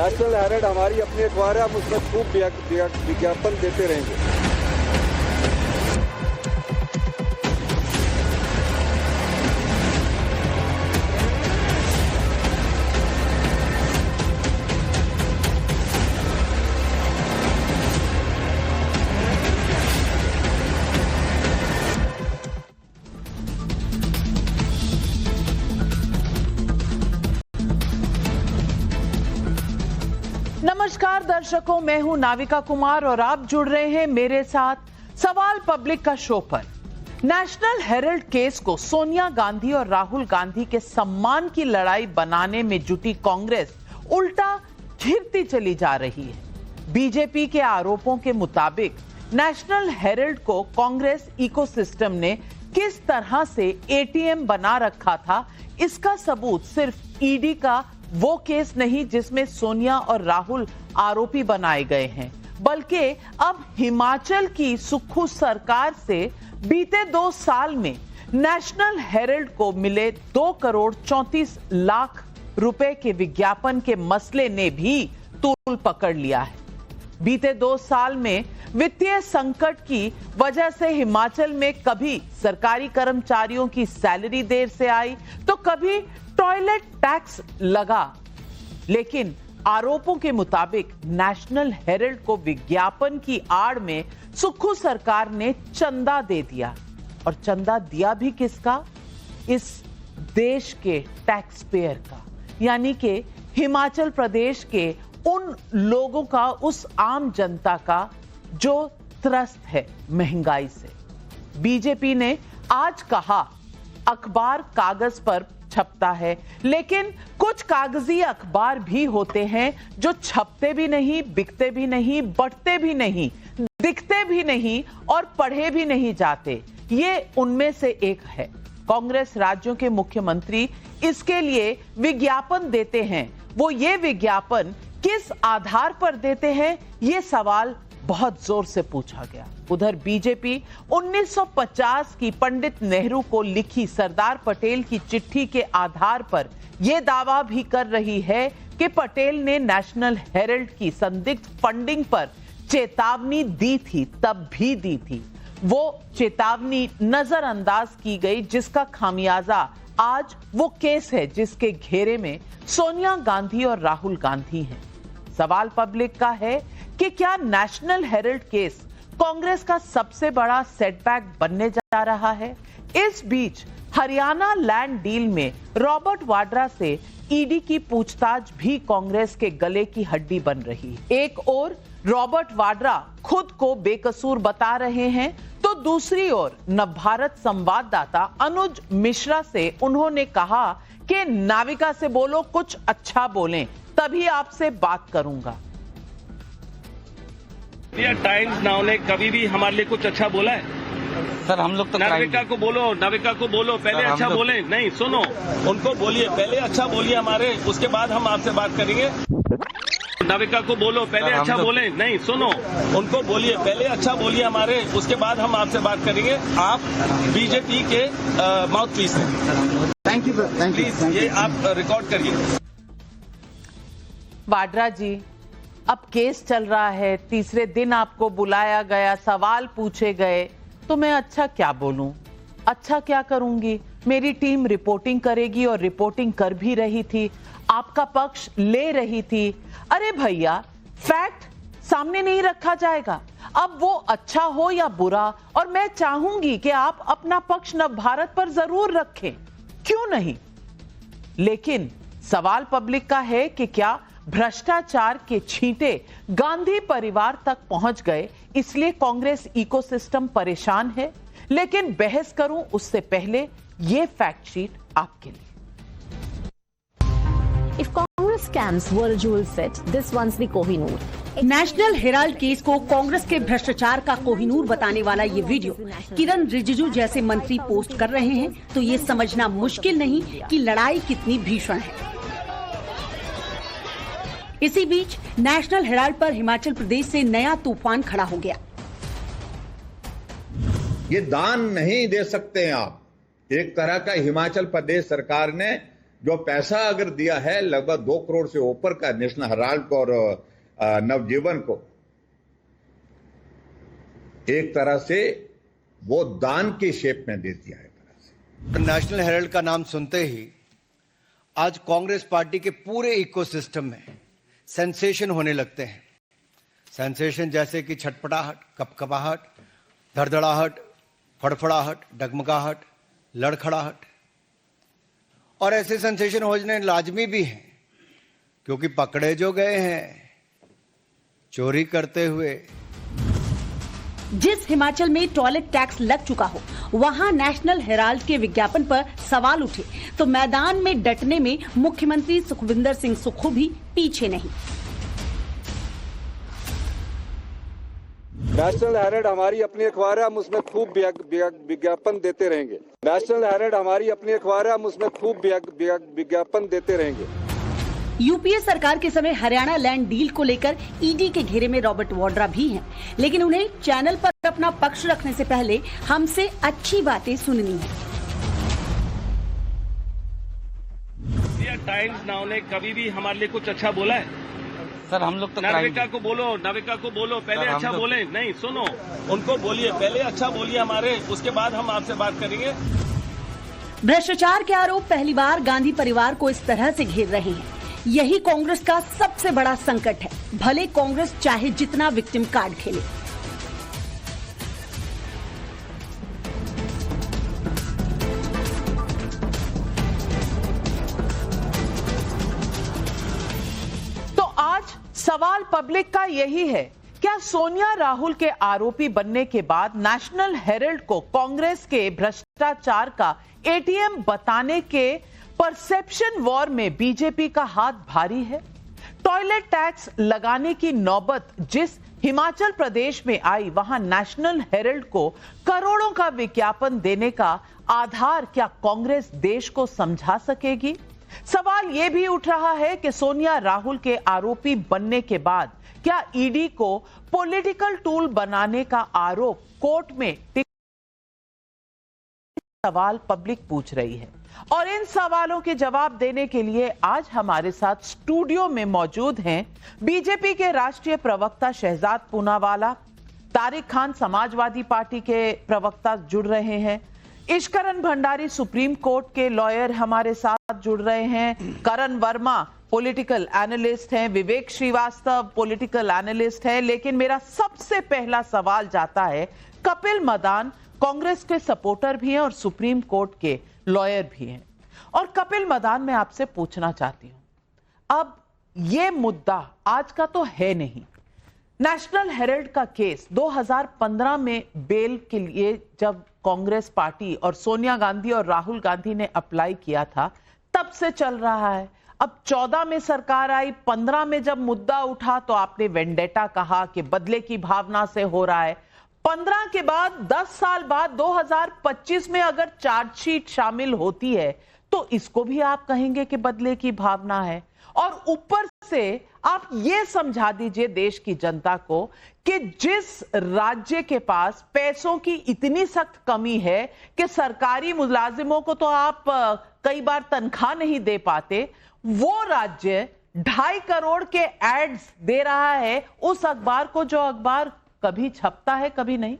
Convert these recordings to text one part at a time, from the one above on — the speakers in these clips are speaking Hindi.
नेशनल हेराल्ड हमारी अपनी अखबार है, हम उसमें खूब विज्ञापन देते रहेंगे। नमस्कार दर्शकों, मैं हूं नाविका कुमार और आप जुड़ रहे हैं मेरे साथ सवाल पब्लिक का शो पर। नेशनल हेराल्ड केस को सोनिया गांधी और राहुल गांधी के सम्मान की लड़ाई बनाने में जुटी कांग्रेस उल्टा घिरती चली जा रही है। बीजेपी के आरोपों के मुताबिक नेशनल हेराल्ड को कांग्रेस इकोसिस्टम ने किस तरह से एटीएम बना रखा था, इसका सबूत सिर्फ ईडी का वो केस नहीं जिसमें सोनिया और राहुल आरोपी बनाए गए हैं, बल्कि अब हिमाचल की सुक्खू सरकार से बीते 2 साल में नेशनल हेराल्ड को मिले 2 करोड़ 34 लाख रुपए के विज्ञापन के मसले ने भी तूल पकड़ लिया है। बीते 2 साल में वित्तीय संकट की वजह से हिमाचल में कभी सरकारी कर्मचारियों की सैलरी देर से आई तो कभी टॉयलेट टैक्स लगा, लेकिन आरोपों के मुताबिक नेशनल हेराल्ड को विज्ञापन की आड़ में सुक्खू सरकार ने चंदा दे दिया। और चंदा दिया भी किसका? इस देश के टैक्स पेयर का, यानी कि हिमाचल प्रदेश के उन लोगों का, उस आम जनता का जो त्रस्त है महंगाई से। बीजेपी ने आज कहा अखबार कागज पर छपता है, लेकिन कुछ कागजी अखबार भी होते हैं जो छपते भी नहीं, बिकते भी नहीं, बंटते भी नहीं, दिखते भी नहीं और पढ़े भी नहीं जाते। ये उनमें से एक है। कांग्रेस राज्यों के मुख्यमंत्री इसके लिए विज्ञापन देते हैं। वो ये विज्ञापन किस आधार पर देते हैं, ये सवाल बहुत जोर से पूछा गया। उधर बीजेपी 1950 की पंडित नेहरू को लिखी सरदार पटेल की चिट्ठी के आधार पर यह दावा भी कर रही है कि पटेल ने नेशनल हेराल्ड की संदिग्ध फंडिंग पर चेतावनी दी थी, तब भी दी थी। वो चेतावनी नजरअंदाज की गई, जिसका खामियाजा आज वो केस है जिसके घेरे में सोनिया गांधी और राहुल गांधी हैं। सवाल पब्लिक का है कि क्या नेशनल हेराल्ड केस कांग्रेस का सबसे बड़ा सेटबैक बनने जा रहा है? इस बीच हरियाणा लैंड डील में रॉबर्ट वाड्रा से ईडी की पूछताछ भी कांग्रेस के गले की हड्डी बन रही है। एक ओर रॉबर्ट वाड्रा खुद को बेकसूर बता रहे हैं, तो दूसरी ओर नवभारत संवाददाता अनुज मिश्रा से उन्होंने कहा कि नाविका से बोलो कुछ अच्छा बोलें, तभी आपसे बात करूंगा। टाइम्स नाउ ने कभी भी हमारे लिए कुछ अच्छा बोला है? सर हम लोग तो नाविका को बोलो पहले अच्छा बोले। नहीं सुनो, उनको बोलिए पहले अच्छा बोलिए हमारे, उसके बाद हम आपसे बात करेंगे। नाविका को बोलो पहले अच्छा बोले। नहीं सुनो, उनको बोलिए पहले अच्छा बोलिए हमारे, उसके बाद हम आपसे बात करेंगे। आप बीजेपी के माउथ पीस हैं। थैंक यू प्लीज ये आप रिकॉर्ड करिए। वाड्रा जी, अब केस चल रहा है, तीसरे दिन आपको बुलाया गया, सवाल पूछे गए, तो मैं अच्छा क्या बोलूं, अच्छा क्या करूंगी? मेरी टीम रिपोर्टिंग करेगी और रिपोर्टिंग कर भी रही थी, आपका पक्ष ले रही थी। अरे भैया, फैक्ट सामने नहीं रखा जाएगा, अब वो अच्छा हो या बुरा, और मैं चाहूंगी कि आप अपना पक्ष नवभारत पर जरूर रखें, क्यों नहीं? लेकिन सवाल पब्लिक का है कि क्या भ्रष्टाचार के छींटे गांधी परिवार तक पहुंच गए, इसलिए कांग्रेस इकोसिस्टम परेशान है? लेकिन बहस करूं उससे पहले ये फैक्ट शीट आपके लिए। If Congress scams were a jewel set, this one's the Kohinoor. National Herald case को कांग्रेस के भ्रष्टाचार का कोहिनूर बताने वाला ये वीडियो किरण रिजिजू जैसे मंत्री पोस्ट कर रहे हैं, तो ये समझना मुश्किल नहीं कि लड़ाई कितनी भीषण है। इसी बीच नेशनल हेराल्ड पर हिमाचल प्रदेश से नया तूफान खड़ा हो गया। ये दान नहीं दे सकते आप। एक तरह का हिमाचल प्रदेश सरकार ने जो पैसा अगर दिया है लगभग 2 करोड़ से ऊपर का नेशनल हेराल्ड को और नवजीवन को, एक तरह से वो दान की शेप में दे दिया है। नेशनल हेराल्ड का नाम सुनते ही आज कांग्रेस पार्टी के पूरे इकोसिस्टम में सेंसेशन होने लगते हैं। सेंसेशन जैसे कि छटपटाहट, कपकपाहट, धड़धड़ाहट, फड़फड़ाहट, डगमगाहट, लड़खड़ाहट। और ऐसे सेंसेशन होने लाजमी भी हैं, क्योंकि पकड़े जो गए हैं चोरी करते हुए। जिस हिमाचल में टॉयलेट टैक्स लग चुका हो, वहां नेशनल हेराल्ड के विज्ञापन पर सवाल उठे तो मैदान में डटने में मुख्यमंत्री सुखविंदर सिंह सुक्खू भी पीछे नहीं। नेशनल हेराल्ड हमारी अपनी अखबार है, हम उसमें खूब विज्ञापन देते रहेंगे। नेशनल हेराल्ड हमारी अपनी अखबार है, हम उसमें खूब विज्ञापन देते रहेंगे। यूपीए सरकार के समय हरियाणा लैंड डील को लेकर ईडी के घेरे में रॉबर्ट वाड्रा भी हैं, लेकिन उन्हें चैनल पर अपना पक्ष रखने से पहले हमसे अच्छी बातें सुननी है। टाइम्स नाउ ने कभी भी हमारे लिए कुछ अच्छा बोला है? सर हम लोग तो नाविका को बोलो पहले अच्छा बोले। नहीं सुनो, उनको बोलिए पहले अच्छा बोलिए हमारे, उसके बाद हम आपसे बात करेंगे। भ्रष्टाचार के आरोप पहली बार गांधी परिवार को इस तरह से घेर रहे हैं। यही कांग्रेस का सबसे बड़ा संकट है, भले कांग्रेस चाहे जितना विक्टिम कार्ड खेले। तो आज सवाल पब्लिक का यही है, क्या सोनिया राहुल के आरोपी बनने के बाद नेशनल हेराल्ड को कांग्रेस के भ्रष्टाचार का एटीएम बताने के परसेप्शन वॉर में बीजेपी का हाथ भारी है? टॉयलेट टैक्स लगाने की नौबत जिस हिमाचल प्रदेश में आई, वहां नेशनल हेराल्ड को करोड़ों का विज्ञापन देने का आधार क्या कांग्रेस देश को समझा सकेगी? सवाल यह भी उठ रहा है कि सोनिया राहुल के आरोपी बनने के बाद क्या ईडी को पॉलिटिकल टूल बनाने का आरोप कोर्ट में सवाल पब्लिक पूछ रही है। और इन सवालों के जवाब देने के लिए आज हमारे साथ स्टूडियो में मौजूद हैं बीजेपी के राष्ट्रीय प्रवक्ता शहजाद पूनावाला, तारिक खान समाजवादी पार्टी के प्रवक्ता जुड़ रहे हैं, ईश्वरन भंडारी सुप्रीम कोर्ट के लॉयर हमारे साथ जुड़ रहे हैं, करण वर्मा पॉलिटिकल एनालिस्ट हैं, विवेक श्रीवास्तव पॉलिटिकल एनालिस्ट हैं। लेकिन मेरा सबसे पहला सवाल जाता है कपिल मदान, कांग्रेस के सपोर्टर भी हैं और सुप्रीम कोर्ट के लॉयर भी हैं। और कपिल मदान, मैं आपसे पूछना चाहती हूं, अब यह मुद्दा आज का तो है नहीं। नेशनल हेराल्ड का केस 2015 में बेल के लिए जब कांग्रेस पार्टी और सोनिया गांधी और राहुल गांधी ने अप्लाई किया था, तब से चल रहा है। अब 14 में सरकार आई, 15 में जब मुद्दा उठा तो आपने वेंडेटा कहा कि बदले की भावना से हो रहा है। 15 के बाद 10 साल बाद 2025 में अगर चार्जशीट शामिल होती है तो इसको भी आप कहेंगे कि बदले की भावना है। और ऊपर से आप ये समझा दीजिए देश की जनता को कि जिस राज्य के पास पैसों की इतनी सख्त कमी है कि सरकारी मुलाजिमों को तो आप कई बार तनख्वाह नहीं दे पाते, वो राज्य 2.5 करोड़ के एड्स दे रहा है उस अखबार को जो अखबार कभी छपता है कभी नहीं।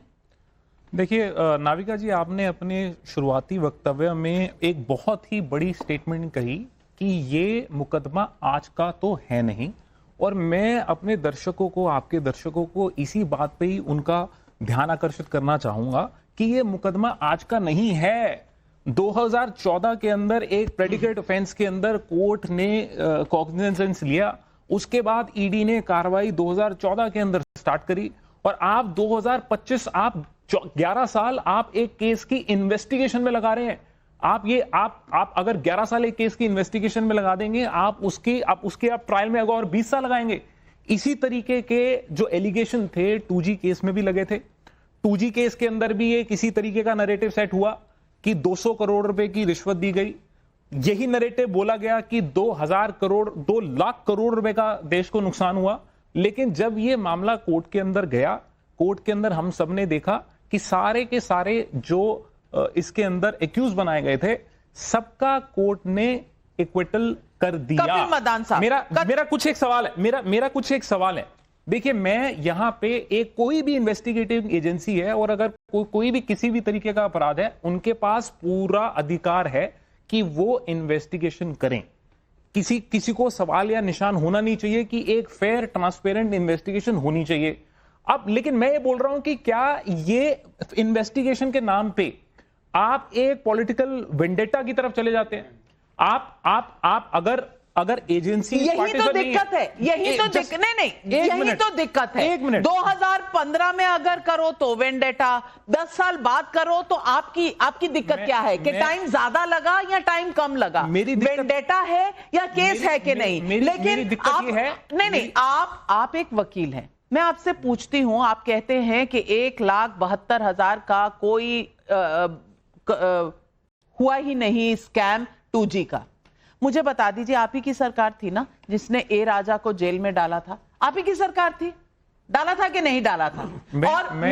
देखिए नाविका जी, आपने अपने शुरुआती वक्तव्य में एक बहुत ही बड़ी स्टेटमेंट कही कि ये मुकदमा आज का तो है नहीं, और मैं अपने दर्शकों को, आपके दर्शकों को इसी बात पे ही उनका ध्यान आकर्षित करना चाहूंगा कि ये मुकदमा आज का नहीं है। 2014 के अंदर एक प्रेडिकेट ऑफेंस के अंदर कोर्ट ने कॉग्निजेंस लिया, उसके बाद ईडी ने कार्रवाई 2014 के अंदर स्टार्ट करी, और आप 2025 आप 11 साल आप एक केस की इन्वेस्टिगेशन में लगा रहे हैं। आप अगर 11 साल एक केस की इन्वेस्टिगेशन में लगा देंगे, आप उसके ट्रायल में अगर और 20 साल लगाएंगे। इसी तरीके के जो एलिगेशन थे 2G केस में भी लगे थे। 2G केस के अंदर भी ये किसी तरीके का नैरेटिव सेट हुआ कि 200 करोड़ रुपए की रिश्वत दी गई। यही नैरेटिव बोला गया कि 2 लाख करोड़ रुपए का देश को नुकसान हुआ। लेकिन जब ये मामला कोर्ट के अंदर गया, कोर्ट के अंदर हम सबने देखा कि सारे के सारे जो इसके अंदर एक्यूज बनाए गए थे, सबका कोर्ट ने एक्विटल कर दिया। कपिल मदान साहब, मेरा कुछ एक सवाल है, मेरा कुछ एक सवाल है। देखिए, मैं यहां पे एक कोई भी इन्वेस्टिगेटिव एजेंसी है और अगर कोई भी किसी भी तरीके का अपराध है, उनके पास पूरा अधिकार है कि वो इन्वेस्टिगेशन करें। किसी को सवाल या निशान होना नहीं चाहिए कि एक फेयर ट्रांसपेरेंट इन्वेस्टिगेशन होनी चाहिए। अब लेकिन मैं ये बोल रहा हूं कि क्या ये इन्वेस्टिगेशन के नाम पे आप एक पॉलिटिकल वेंडेटा की तरफ चले जाते हैं? आप अगर एजेंसी, यही तो दिक्कत है, यही तो दिक्कत है। 1 मिनट, 2015 में अगर करो तो वेंडेटा, 10 साल बाद करो तो आपकी दिक्कत क्या है कि टाइम ज्यादा लगा या टाइम कम लगा? वेंडेटा है या केस है कि नहीं? लेकिन दिक्कत ये है, नहीं, आप एक वकील हैं, मैं आपसे पूछती हूं, आप कहते हैं कि 1,72,000 का कोई हुआ ही नहीं स्कैम 2G का। मुझे बता दीजिए, आप ही की सरकार थी ना जिसने ए राजा को जेल में डाला था? आप ही की सरकार थी, डाला था कि नहीं डाला था?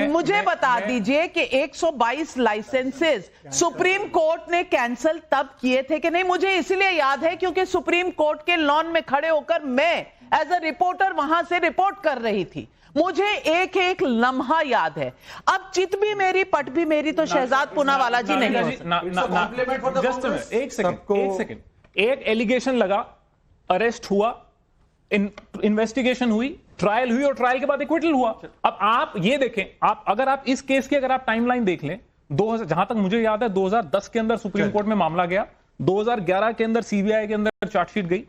मुझे बता दीजिए कि 122 लाइसेंसेस सुप्रीम कोर्ट ने कैंसिल तब किए थे कि नहीं? मुझे इसलिए याद है क्योंकि सुप्रीम कोर्ट के लॉन में खड़े होकर मैं एज अ रिपोर्टर वहां से रिपोर्ट कर रही थी। मुझे एक एक लम्हा याद है। अब चित भी मेरी पट भी मेरी तो शहजाद पूनावाला जी नहीं। एक सेकंड, एक एलिगेशन लगा, अरेस्ट हुआ, इन्वेस्टिगेशन हुई, ट्रायल हुई और ट्रायल के बाद एक्विटल हुआ। अब आप ये देखें, अगर आप इस केस की अगर आप टाइमलाइन देख लें, जहां तक मुझे याद है 2010 के अंदर सुप्रीम कोर्ट में मामला गया, 2011 के अंदर सीबीआई के अंदर चार्जशीट गई,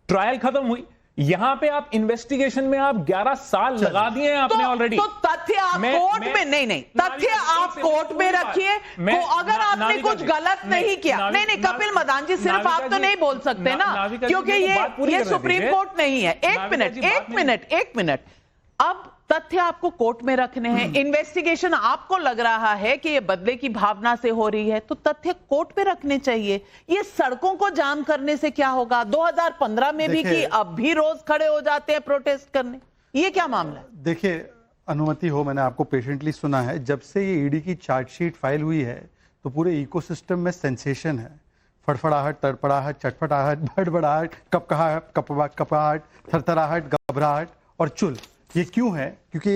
ट्रायल खत्म हुई, यहां पे आप इन्वेस्टिगेशन में आप 11 साल लगा दिए हैं आपने ऑलरेडी। तो तथ्य आप कोर्ट में नहीं, तथ्य आप कोर्ट में रखिए। तो अगर आपने कुछ गलत नहीं किया, नहीं कपिल मदान जी, सिर्फ आप तो नहीं बोल सकते ना, क्योंकि ये सुप्रीम कोर्ट नहीं है। एक मिनट, अब तथ्य आपको कोर्ट में रखने हैं, इन्वेस्टिगेशन आपको लग रहा है कि ये बदले की भावना से हो रही है, तो तथ्य कोर्ट पे रखने चाहिए। ये सड़कों को जाम करने से क्या होगा? 2015 में भी कि अब भी रोज खड़े हो जाते हैं प्रोटेस्ट करने, ये क्या मामला है? देखिए, अनुमति हो, मैंने आपको पेशेंटली सुना है। जब से ये ईडी की चार्जशीट फाइल हुई है तो पूरे इकोसिस्टम में सेंसेशन है। फड़फड़ाहट, तड़पड़ाहट, चटपटाहट, भड़बड़ाहट, कपकपाहट, थरथराहट, घबराहट और चुल। ये क्यों है? क्योंकि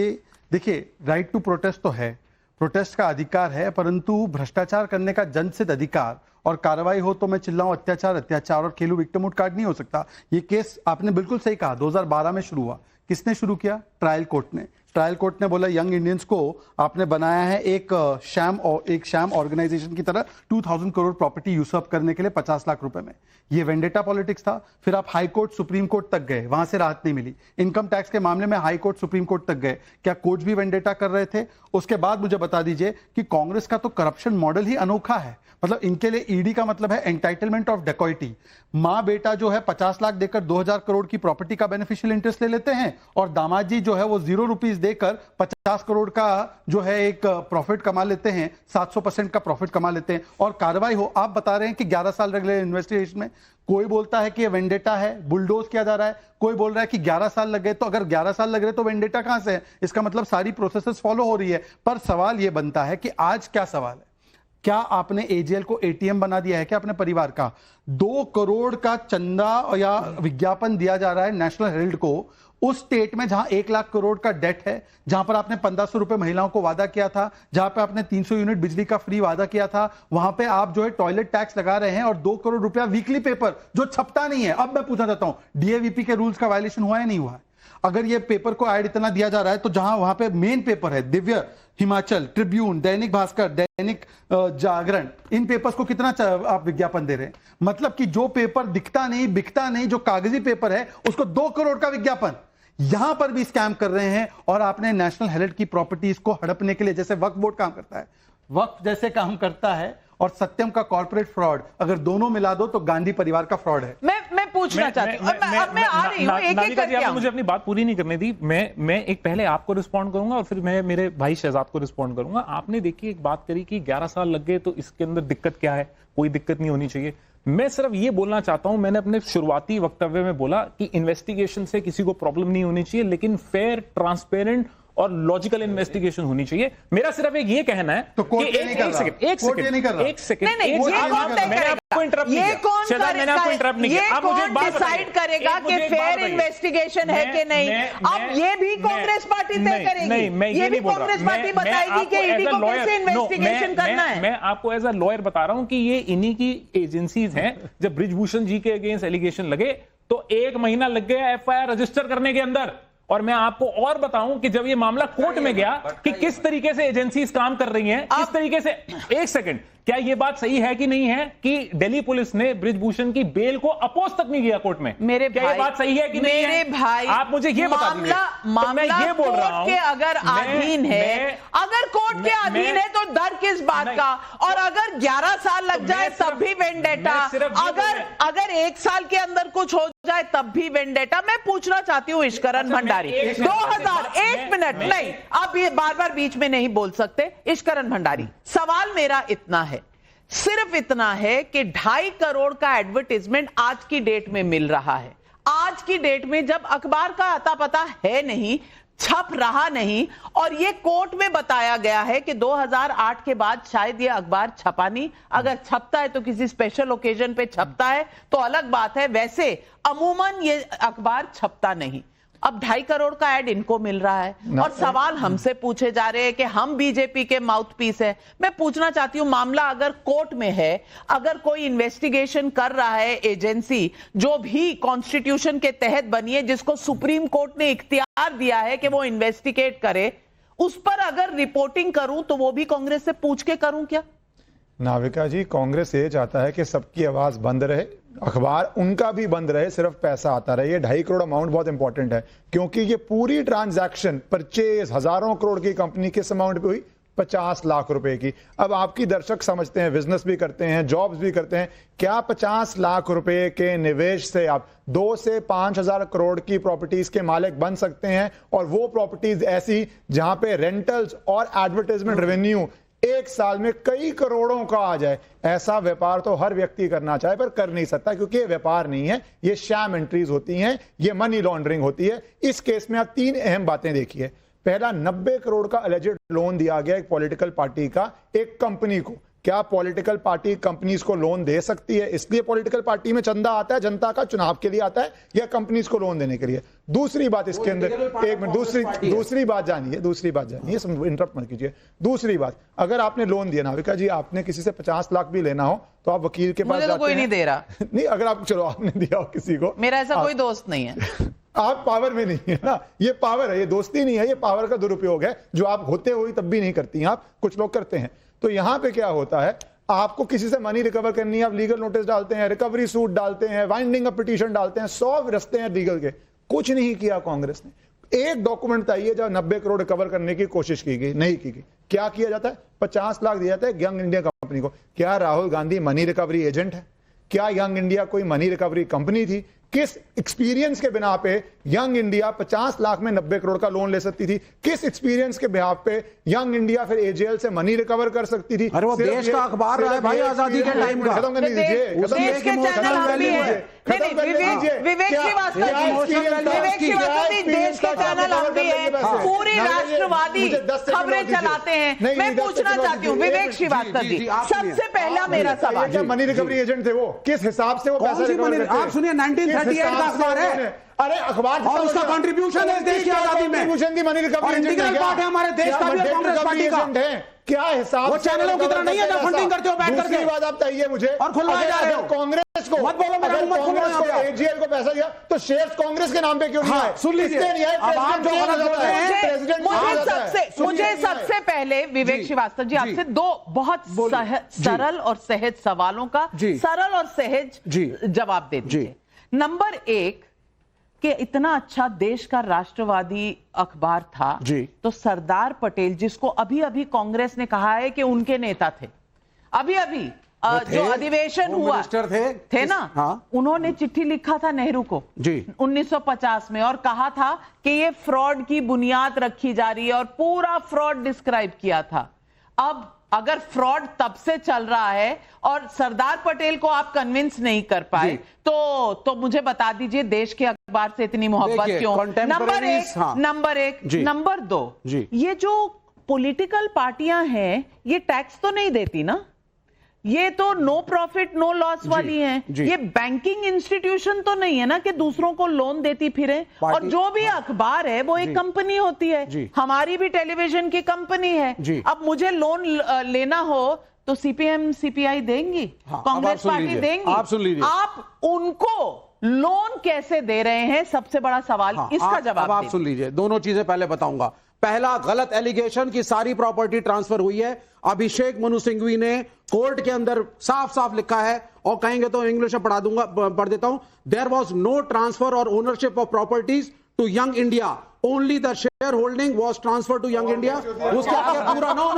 देखिए, राइट टू प्रोटेस्ट तो है, प्रोटेस्ट का अधिकार है, परंतु भ्रष्टाचार करने का जनसिद्ध अधिकार और कार्रवाई हो तो मैं चिल्लाऊं अत्याचार और खेलूं विक्टिमहुड कार्ड नहीं हो सकता। ये केस आपने बिल्कुल सही कहा, 2012 में शुरू हुआ। किसने शुरू किया? ट्रायल कोर्ट ने। ट्रायल कोर्ट ने बोला यंग इंडियंस को आपने बनाया है एक शैम ऑर्गेनाइजेशन की तरह 2000 करोड़ प्रॉपर्टी यूसअप करने के लिए 50 लाख रुपए में। ये वेंडेटा पॉलिटिक्स था। फिर आप हाई कोर्ट, सुप्रीम कोर्ट तक गए, वहां से राहत नहीं मिली। इनकम टैक्स के मामले में हाई कोर्ट, सुप्रीम कोर्ट तक गए, क्या कोर्ट भी वेंडेटा कर रहे थे? उसके बाद मुझे बता दीजिए कि कांग्रेस का तो करप्शन मॉडल ही अनोखा है। मतलब इनके लिए ईडी का मतलब है एंटाइटलमेंट ऑफ डेकॉइटी। माँ बेटा जो है 50 लाख देकर 2000 करोड़ की प्रॉपर्टी का बेनिफिशियल इंटरेस्ट ले लेते हैं और दामाद जी जो है वो 0 रुपीज देकर 50 करोड़ का जो है एक प्रॉफिट कमा लेते हैं, 700% का प्रॉफिट कमा लेते हैं। और कार्रवाई हो, आप बता रहे हैं कि 11 साल रेगुलर इन्वेस्टिगेशन में। कोई बोलता है कि ये वेंडेटा है, बुलडोज किया जा रहा है, कोई बोल रहा है कि 11 साल लग गए। तो अगर 11 साल लग रहे तो वेंडेटा कहां से है? इसका मतलब सारी प्रोसेसेस फॉलो हो रही है। पर सवाल यह बनता है कि आज क्या सवाल है, क्या आपने एजेएल को एटीएम बना दिया है क्या अपने परिवार का? 2 करोड़ का चंदा या विज्ञापन दिया जा रहा है नेशनल हेराल्ड को, उस स्टेट में जहां 1 लाख करोड़ का डेट है, जहां पर आपने 1500 रुपए महिलाओं को वादा किया था, जहां पे आपने 300 यूनिट बिजली का फ्री वादा किया था, वहां पे आप जो है टॉयलेट टैक्स लगा रहे हैं और 2 करोड़ रुपया वीकली पेपर जो छपता नहीं है। अब मैं पूछना चाहता हूं, डीएवीपी के रूल्स का वायलेशन हुआ है नहीं हुआ है? अगर ये पेपर को ऐड इतना दिया जा रहा है तो जहां वहां पे मेन पेपर है दिव्य हिमाचल, ट्रिब्यून, दैनिक भास्कर, दैनिक जागरण, इन पेपर्स को कितना आप विज्ञापन दे रहे हैं? मतलब कि जो पेपर दिखता नहीं, बिकता नहीं, जो कागजी पेपर है उसको 2 करोड़ का विज्ञापन। यहां पर भी स्कैम कर रहे हैं। और आपने नेशनल हेराल्ड की प्रॉपर्टीज को हड़पने के लिए, जैसे वक्फ बोर्ड काम करता है, वक्फ जैसे काम करता है और सत्यम का कॉर्पोरेट फ्रॉड, अगर दोनों मिला दो तो गांधी परिवार का फ्रॉड है। मैं पूछना चाहती हूं, मैं आ रही हूं, एक-एक करके आपने मुझे अपनी बात पूरी नहीं करने दी। मैं एक पहले आपको रिस्पॉन्ड करूंगा और फिर मैं मेरे भाई शहजाद को रिस्पॉन्ड करूंगा। आपने देखिए एक बात करी कि 11 साल लग गए तो इसके अंदर दिक्कत क्या है? कोई दिक्कत नहीं होनी चाहिए। मैं सिर्फ ये बोलना चाहता हूं, मैंने अपने शुरुआती वक्तव्य में बोला कि इन्वेस्टिगेशन से किसी को प्रॉब्लम नहीं होनी चाहिए, लेकिन फेयर, ट्रांसपेरेंट और लॉजिकल इन्वेस्टिगेशन होनी चाहिए। मेरा सिर्फ एक ये कहना है तो कोर्ट कि ये नहीं कर रहा। कोर्ट ये नहीं कर रहा। एक सेकंड, नहीं, ये कौन तय करेगा? ये कौन डिसाइड करेगा कि फेयर इन्वेस्टिगेशन है कि नहीं? अब ये भी कांग्रेस पार्टी तय करेगी, ये भी कांग्रेस पार्टी बताएगी कि ईडी को कैसे इन्वेस्टिगेशन करना है। मैं आपको एज अ लॉयर बता रहा हूं कि ये इन्हीं की एजेंसीज हैं। जब बृजभूषण जी के अगेंस्ट एलिगेशन लगे तो 1 महीना लग गया एफआईआर रजिस्टर करने के अंदर। और मैं आपको और बताऊं कि जब ये मामला कोर्ट में गया कि किस तरीके से एजेंसीज काम कर रही हैं, किस तरीके से, एक सेकंड, क्या ये बात सही है कि नहीं है कि दिल्ली पुलिस ने बृजभूषण की बेल को अपोज तक नहीं किया कोर्ट में? मेरे क्या ये बात सही है कि नहीं है? मेरे भाई, आप मुझे ये बता दीजिए। मामला ये बोल रहा हूं के अगर अधीन है, अगर कोर्ट के अधीन है तो डर किस बात का? और अगर 11 साल लग जाए तब भी वेंडेटा, अगर 1 साल के अंदर कुछ हो जाए तब भी वेंडेटा। मैं पूछना चाहती हूं इश्करण भंडारी, 1 मिनट नहीं, आप ये बार बार बीच में नहीं बोल सकते। इश्करण भंडारी, सवाल मेरा इतना है, सिर्फ इतना है कि 2.5 करोड़ का एडवर्टाइजमेंट आज की डेट में मिल रहा है। आज की डेट में जब अखबार का अता पता है नहीं, छप रहा नहीं, और ये कोर्ट में बताया गया है कि 2008 के बाद शायद ये अखबार छपा नहीं। अगर छपता है तो किसी स्पेशल ओकेजन पे छपता है तो अलग बात है, वैसे अमूमन ये अखबार छपता नहीं। अब 2.5 करोड़ का ऐड इनको मिल रहा है और सवाल हमसे पूछे जा रहे हैं कि हम बीजेपी के माउथपीस है। मैं पूछना चाहती हूं, मामला अगर कोर्ट में है, अगर कोई इन्वेस्टिगेशन कर रहा है एजेंसी जो भी कॉन्स्टिट्यूशन के तहत बनी है, जिसको सुप्रीम कोर्ट ने इख्तियार दिया है कि वो इन्वेस्टिगेट करे, उस पर अगर रिपोर्टिंग करूं तो वो भी कांग्रेस से पूछ के करूं क्या? नाविका जी, कांग्रेस ये चाहता है कि सबकी आवाज बंद रहे, अखबार उनका भी बंद रहे, सिर्फ पैसा आता रहे। ये 2.5 करोड़ अमाउंट बहुत इंपॉर्टेंट है, क्योंकि ये पूरी ट्रांजैक्शन परचेज हजारों करोड़ की कंपनी किस अमाउंट पे हुई? 50 लाख रुपए की। अब आपकी दर्शक समझते हैं, बिजनेस भी करते हैं, जॉब्स भी करते हैं, क्या 50 लाख रुपए के निवेश से आप 2 से 5 हजार करोड़ की प्रॉपर्टीज के मालिक बन सकते हैं? और वो प्रॉपर्टीज ऐसी जहां पे रेंटल्स और एडवर्टाइजमेंट रेवेन्यू 1 साल में कई करोड़ों का आ जाए। ऐसा व्यापार तो हर व्यक्ति करना चाहे पर कर नहीं सकता, क्योंकि ये व्यापार नहीं है, ये शैम एंट्रीज होती हैं, ये मनी लॉन्ड्रिंग होती है। इस केस में आप 3 अहम बातें देखिए। पहला, 90 करोड़ का अलेजेड लोन दिया गया एक पॉलिटिकल पार्टी का एक कंपनी को। क्या पॉलिटिकल पार्टी कंपनीज को लोन दे सकती है? इसलिए पॉलिटिकल पार्टी में चंदा आता है, जनता का चुनाव के लिए आता है, या कंपनीज को लोन देने के लिए? दूसरी बात इसके अंदर, एक मिनट, दूसरी बात जानिए, इंटरप्ट मत कीजिए। दूसरी बात, अगर आपने लोन दिया, नाविका जी, आपने किसी से 50 लाख भी लेना हो तो आप वकील के पास जाते हैं। कोई नहीं दे रहा। नहीं, अगर आप, चलो आपने दिया हो किसी को, मेरा ऐसा कोई दोस्त नहीं है। आप पावर में नहीं है ना, ये पावर है, ये दोस्ती नहीं है, ये पावर का दुरुपयोग है, जो आप होते हुए तब भी नहीं करती हैं, आप कुछ लोग करते हैं। तो यहां पे क्या होता है, आपको किसी से मनी रिकवर करनी है, आप लीगल नोटिस डालते हैं, रिकवरी सूट डालते हैं, वाइंडिंग अप पिटीशन डालते हैं, 100 रास्ते हैं लीगल के। कुछ नहीं किया कांग्रेस ने। एक डॉक्यूमेंट बताइए जब 90 करोड़ रिकवर करने की कोशिश की गई, नहीं की गई। क्या किया जाता है? 50 लाख दिया जाता है यंग इंडिया कंपनी को। क्या Rahul Gandhi money recovery agent है? क्या यंग इंडिया कोई मनी रिकवरी कंपनी थी? किस एक्सपीरियंस के बिना पे यंग इंडिया 50 लाख में 90 करोड़ का लोन ले सकती थी? किस एक्सपीरियंस के बिहाफ पे यंग इंडिया फिर एजेएल से मनी रिकवर कर सकती थी? अरे वो देश का अखबार रहा है भाई, आजादी के टाइम का। खत्म करने दीजिए, विवेक श्रीवास्तव जी देश के चैनल हम भी हैं, पूरी राष्ट्रवादी खबरें चलाते हैं। मैं पूछना चाहती हूँ विवेक श्रीवास्तव जी, सबसे पहला मेरा सवाल, मनी रिकवरी एजेंट थे वो, किस हिसाब से वो पैसा रिकवर करते हैं? आप सुनिए, 1938 का अखबार है, अरे अखबार और उसका कंट्रीब्यूशन है देश की आजादी में, की मनी रिकवरी इंटीग्रल पार्ट है हमारे देश का भी, कांग्रेस पार्टी का। क्या हिसाब? वो चैनलों की तरह नहीं है जो फंडिंग करते हो बैठ करके। दूसरी बात आप बताइए मुझे, और खुलवाए जा रहे हो कांग्रेस को, मत बोलो मेरा मुंह मत खुलवाओ। एजीएल को पैसा दिया तो शेयर्स कांग्रेस के नाम पे क्यों नहीं आए? सुन लीजिए, अब आप जो गलत बोल रहे हैं। मुझे सबसे पहले विवेक श्रीवास्तव जी आपसे 2 बहुत सरल और सहज सवालों का सरल और सहज जवाब दे दीजिए। नंबर 1, कि इतना अच्छा देश का राष्ट्रवादी अखबार था तो सरदार पटेल, जिसको अभी अभी कांग्रेस ने कहा है कि उनके नेता थे, अभी अभी जो अधिवेशन हुआ थे ना, उन्होंने चिट्ठी लिखा था नेहरू को 1950 में और कहा था कि ये फ्रॉड की बुनियाद रखी जा रही है और पूरा फ्रॉड डिस्क्राइब किया था। अब अगर फ्रॉड तब से चल रहा है और सरदार पटेल को आप कन्विंस नहीं कर पाए तो मुझे बता दीजिए देश के अखबार से इतनी मोहब्बत क्यों? नंबर एक। नंबर 2, ये जो पॉलिटिकल पार्टियां हैं ये टैक्स तो नहीं देती ना, ये तो नो प्रॉफिट नो लॉस वाली हैं। ये बैंकिंग इंस्टीट्यूशन तो नहीं है ना कि दूसरों को लोन देती फिरे। और जो भी अखबार है वो एक कंपनी होती है, हमारी भी टेलीविजन की कंपनी है। अब मुझे लोन लेना हो तो सीपीएम सीपीआई देंगी, कांग्रेस पार्टी देंगी। आप सुन लीजिए, आप उनको लोन कैसे दे रहे हैं, सबसे बड़ा सवाल। इसका जवाब आप सुन लीजिए। दोनों चीजें पहले बताऊंगा। पहला, गलत एलिगेशन की सारी प्रॉपर्टी ट्रांसफर हुई है। अभिषेक मनु सिंघवी ने कोर्ट के अंदर साफ साफ लिखा है, और कहेंगे तो इंग्लिश में पढ़ देता हूं। देयर वाज नो ट्रांसफर और ownership of properties to Young India, only the shareholding was transfer to Young India. उसके आगे पूरा नो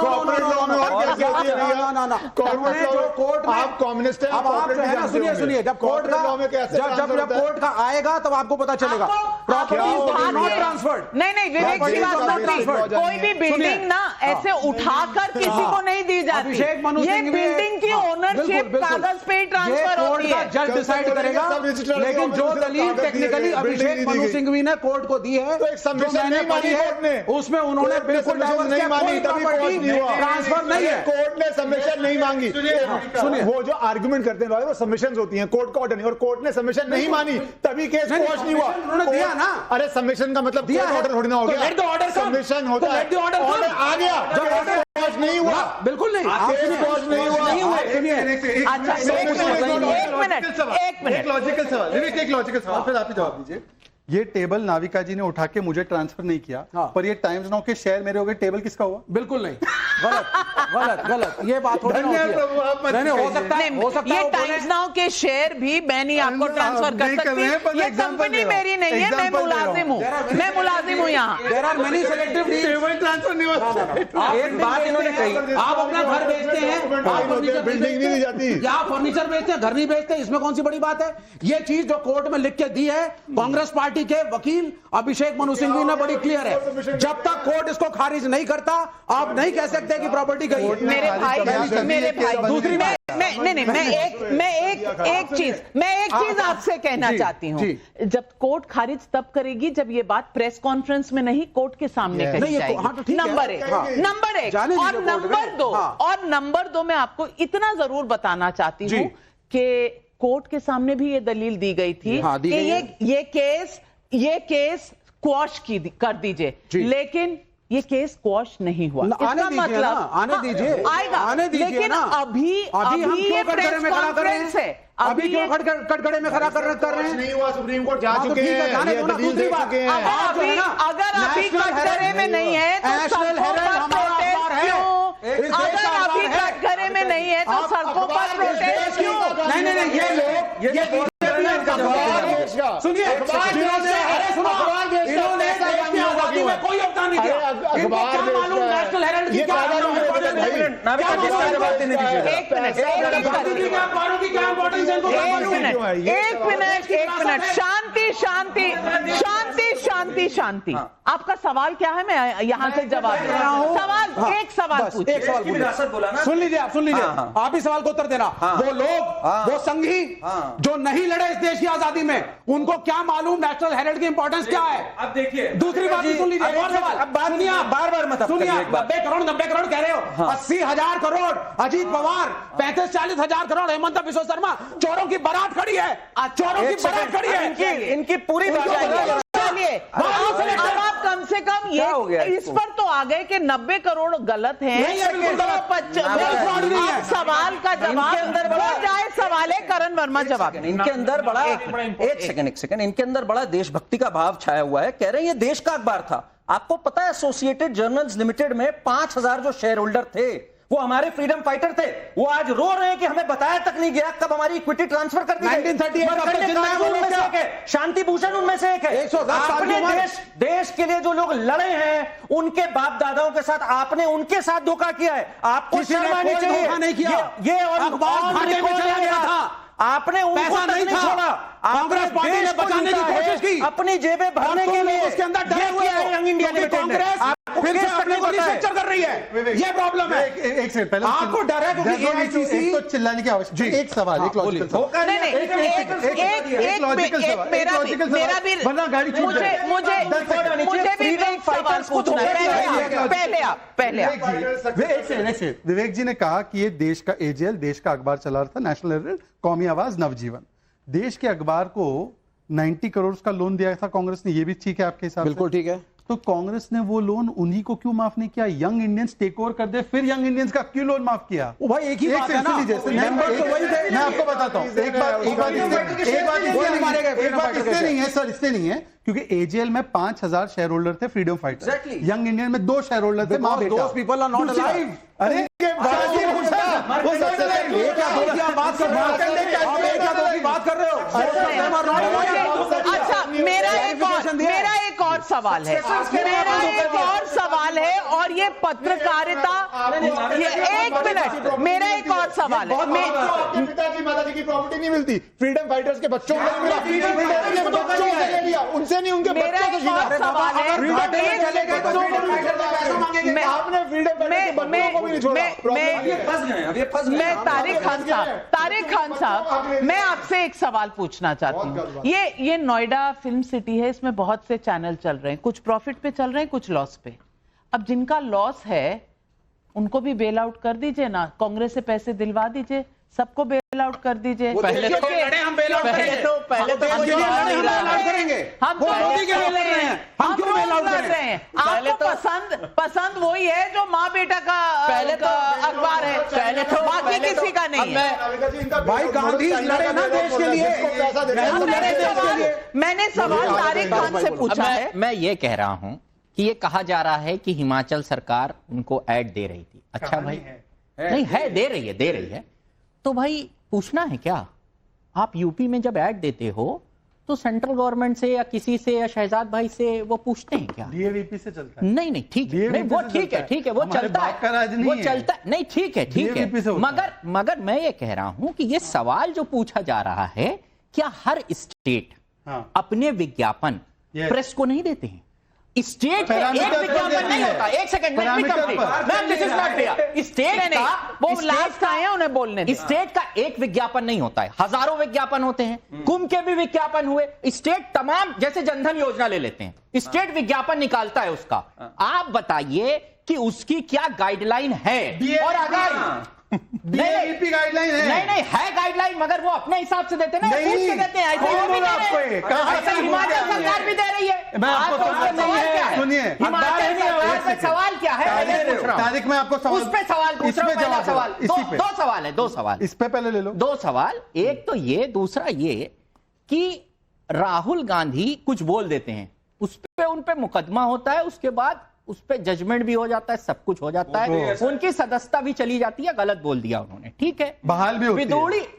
कोर्ट में आप कम्युनिस्ट हैं। अब आप जो है ना, सुनिए, जब कोर्ट का आएगा तब आपको पता चलेगा प्रॉपर्टी नॉट ट्रांसफर्ड। नहीं, विवेक की बात नहीं, कोई भी बिल्डिंग ना ऐसे उठाकर किसी को नहीं दी जाती। अभिषेक मनु सिंघवी बिल्डिंग की ओनरशिप कागज पे ट्रांसफर होती है, जज डिसाइड करेगा। लेकिन जो दलील टेक्निकली अभिषेक मनु सिंघवी ने कोर्ट को दी है, उसमें उन्होंने बिल्कुल नहीं मानी, तभी कोर्ट नहीं हुआ। ट्रांसफर नहीं है, कोर्ट ने सबमिशन नहीं मांगी। सुनिए, वो जो आर्गुमेंट करते हैं वो सबमिशंस होती हैं, कोर्ट का ऑर्डर नहीं, और कोर्ट ने सबमिशन नहीं मानी तभी केस क्वॉश नहीं हुआ। उन्होंने दिया ना। अरे सबमिशन का मतलब दिया, ऑर्डर थोड़ी ना हो गया। सबमिशन होता है, ऑर्डर आ गया, जब क्वॉश नहीं हुआ। बिल्कुल नहीं, क्वॉश नहीं हुआ। एक लॉजिकल सवाल, फिर आप ही जवाब दीजिए। ये टेबल नाविका जी ने उठा के मुझे ट्रांसफर नहीं किया, पर ये टाइम्स नाउ के शेयर मेरे हो गए, टेबल किसका हुआ? बिल्कुल नहीं, गलत। ये बात हो सकता है, ये टाइम्स नाउ के शेयर भी मैं नहीं आपको ट्रांसफर कर सकती। ये कंपनी मेरी नहीं है, मैं मुलाजिम हूँ यहाँ। There are many selective table transfer नहीं हुआ। एक बात इन्होंने कही, आप अपना घर बेचते हैं, बिल्डिंग नहीं दी जाती, या फर्नीचर बेचते हैं, घर नहीं बेचते, इसमें कौन सी बड़ी बात है? ये चीज जो कोर्ट में लिख के दी है, कांग्रेस पार्टी के वकील अभिषेक मनु सिंघवी ने बड़ी क्लियर है। जब तक कोर्ट इसको खारिज नहीं करता, आप नहीं कह सकते कि प्रॉपर्टी गई। मेरे भाई दूसरी बात, मैं एक चीज आपसे कहना चाहती हूँ। जब कोर्ट खारिज तब करेगी जब ये बात प्रेस कॉन्फ्रेंस में नहीं, कोर्ट के सामने कही जाएगी। नंबर एक। और नंबर दो मैं आपको इतना जरूर बताना चाहती हूँ कि कोर्ट के सामने भी ये दलील दी गई थी कि ये केस क्वॉश कर दीजिए, लेकिन ये केस क्वॉश नहीं हुआ। इसका मतलब आने दीजिए, आएगा, लेकिन अभी ये प्रेस कॉन्फ्रेंस है, अभी क्यों कटघरे में खड़ा कर रहे हैं? नहीं हुआ, सुप्रीम कोर्ट जा चुके हैं। दूसरी बात, अगर अभी कटघरे में नहीं है तो सड़कों पर प्रोटेस्ट क्यों? अगर अभी कटघरे में नहीं है तो सड़कों पर प्रोटेस्ट क्यों? नहीं, ये लोग सुनिए, इन्होंने कोई योगदान नहीं दिया। क्या मालूम नेशनल हेराल्ड की शांति। आपका सवाल क्या है? मैं यहाँ से जवाब दे रहा हूँ। एक सवाल सुन लीजिए, आप ही सवाल को उत्तर देना। वो लोग, वो संघी जो नहीं लड़े इस देश की आजादी में, उनको क्या मालूम नेशनल हेराल्ड की इंपॉर्टेंस क्या है? अब देखिए, दूसरी बात सुन लीजिए, और सवाल। अब बात सुनिए, बार मत सुनिए। 90 करोड़ कह रहे हो, 80,000 करोड़ अजीत पवार, 35-40 हजार करोड़ हेमंत बिश्व शर्मा। चोरों की बारात खड़ी है, चोरों की बारात खड़ी है। इनकी पूरी बात अब आप कम से कम ये इस पर तो आ गए कि 90 करोड़ गलत हैं। सवाल का जवाब अंदर जाए, सवाल है करण वर्मा जवाब। इनके अंदर बड़ा एक सेकंड इनके अंदर बड़ा देशभक्ति का भाव छाया हुआ है। कह रहे हैं ये देश का अखबार था। आपको पता है एसोसिएटेड जर्नल्स लिमिटेड में 5,000 जो शेयर होल्डर थे वो हमारे फ्रीडम फाइटर थे। वो आज रो रहे हैं कि हमें बताया तक नहीं गया कब हमारी इक्विटी ट्रांसफर कर दी गई। 1938 शांति भूषण उनमें से एक है। आपने देश के लिए जो लोग लड़े हैं उनके बाप दादाओं के साथ आपने उनके साथ धोखा किया है। आपको शर्म आनी चाहिए। ये और आपने उनको नहीं छोड़ा। कांग्रेस पार्टी ने बचाने की कोशिश की अपनी जेबें भरने के लिए। उसके अंदर डरे हुए यंग इंडिया लिमिटेड। फिर से अपने को रिस्ट्रक्चर कर रही है, ये प्रॉब्लम है। एक सेकंड पहले आपको डर है क्योंकि AICC तो चिल्लाने की आवश्यकता है। एक सवाल, एक लॉजिकल सवाल, मेरा भी मुझे भी एक सवाल पूछना है। पहले आप विवेक जी ने कहा कि ये देश का AJL, देश का अखबार चला रहा था, नेशनल हेराल्ड, कौमी आवाज, नवजीवन। देश के अखबार को 90 करोड़ का लोन दिया था कांग्रेस ने, ये भी ठीक है आपके हिसाब से? बिल्कुल ठीक है। तो कांग्रेस ने वो लोन उन्हीं को क्यों माफ नहीं किया? यंग इंडियंस टेक ओवर कर दे, फिर यंग इंडियंस का क्यों लोन माफ किया? वो भाई एक ही बात है ना, मैं आपको बताता हूँ। एक बात इससे नहीं है सर, इससे नहीं है, क्योंकि AJL में 5000 शेयर होल्डर थे फ्रीडम फाइटर, यंग इंडियन में 2 शेयर होल्डर थे, माँ बेटा। Those people are not alive। अरे बात कर रहे हो। अच्छा, मेरा एक और सवाल है, और ये पत्रकारिता, एक मिनट, मेरा एक और सवाल है। पिताजी माताजी की प्रॉपर्टी नहीं मिलती, फ्रीडम फाइटर्स के बच्चों को मिला, उनसे नहीं, उनके मेरा एक और सवाल है। आपने फ्रीडम फाइटर्स के बच्चों को भी नहीं छोड़ा। मैं तारिक खान साहब, मैं आपसे एक सवाल पूछना चाहती हूँ। ये नोएडा फिल्म सिटी है, इसमें बहुत से चैनल चल रहे हैं, कुछ प्रॉफिट पे चल रहे हैं, कुछ लॉस पे। अब जिनका लॉस है उनको भी बेल आउट कर दीजिए ना, कांग्रेस से पैसे दिलवा दीजिए, सबको बेल आउट कर दीजिए। पहले तो हम बेल आउट करेंगे, हम मोदी के लिए लड़ रहे हैं, हम क्यों बेल आउट कर रहे हैं? आपको पसंद वही है जो माँ बेटा का पहले तो अखबार है, पहले तो बाकी किसी का नहीं है। भाई गांधी लड़े ना देश के लिए। मैंने सवाल तारिक खान से पूछा है। मैं ये कह रहा हूं कि ये कहा जा रहा है कि हिमाचल सरकार उनको ऐड दे रही थी। अच्छा भाई, नहीं है, दे रही है तो भाई पूछना है क्या? आप यूपी में जब ऐड देते हो तो सेंट्रल गवर्नमेंट से या किसी से या शहजाद भाई से वो पूछते हैं क्या? DAVP से चलता है। नहीं ठीक है, नहीं वो ठीक है, वो चलता है, वो चलता है, नहीं ठीक है, मगर मैं ये कह रहा हूं कि ये सवाल जो पूछा जा रहा है, क्या हर स्टेट अपने विज्ञापन प्रेस को नहीं देते हैं? स्टेट एक विज्ञापन नहीं होता। एक सेकंड, स्टेट का वो लास्ट आए हैं उन्हें बोलने, स्टेट का एक विज्ञापन नहीं होता है, हजारों विज्ञापन होते हैं। कुंभ के भी विज्ञापन हुए, स्टेट तमाम, जैसे जनधन योजना ले लेते हैं, स्टेट विज्ञापन निकालता है उसका। आप बताइए कि उसकी क्या गाइडलाइन है? और अगर DAVP गाइडलाइन है, नहीं है गाइडलाइन, मगर वो अपने हिसाब से देते हैं ना, पूछ के देते हैं। ऐसे हिमाचल सरकार भी दे रही है। सुनिए, हिमाचल सरकार का सवाल क्या है? तारिक मैं आपको उस पे सवाल पूछ रहा हूं। पहला सवाल, दो सवाल इस पे पहले ले लो। 2 सवाल, एक तो ये, दूसरा ये कि राहुल गांधी कुछ बोल देते हैं, उस पे उन पे मुकदमा होता है, उसके बाद उस पे जजमेंट भी हो जाता है, सब कुछ हो जाता है, उनकी सदस्यता भी चली जाती है, गलत बोल दिया उन्होंने, ठीक है, बहाल भी होती है।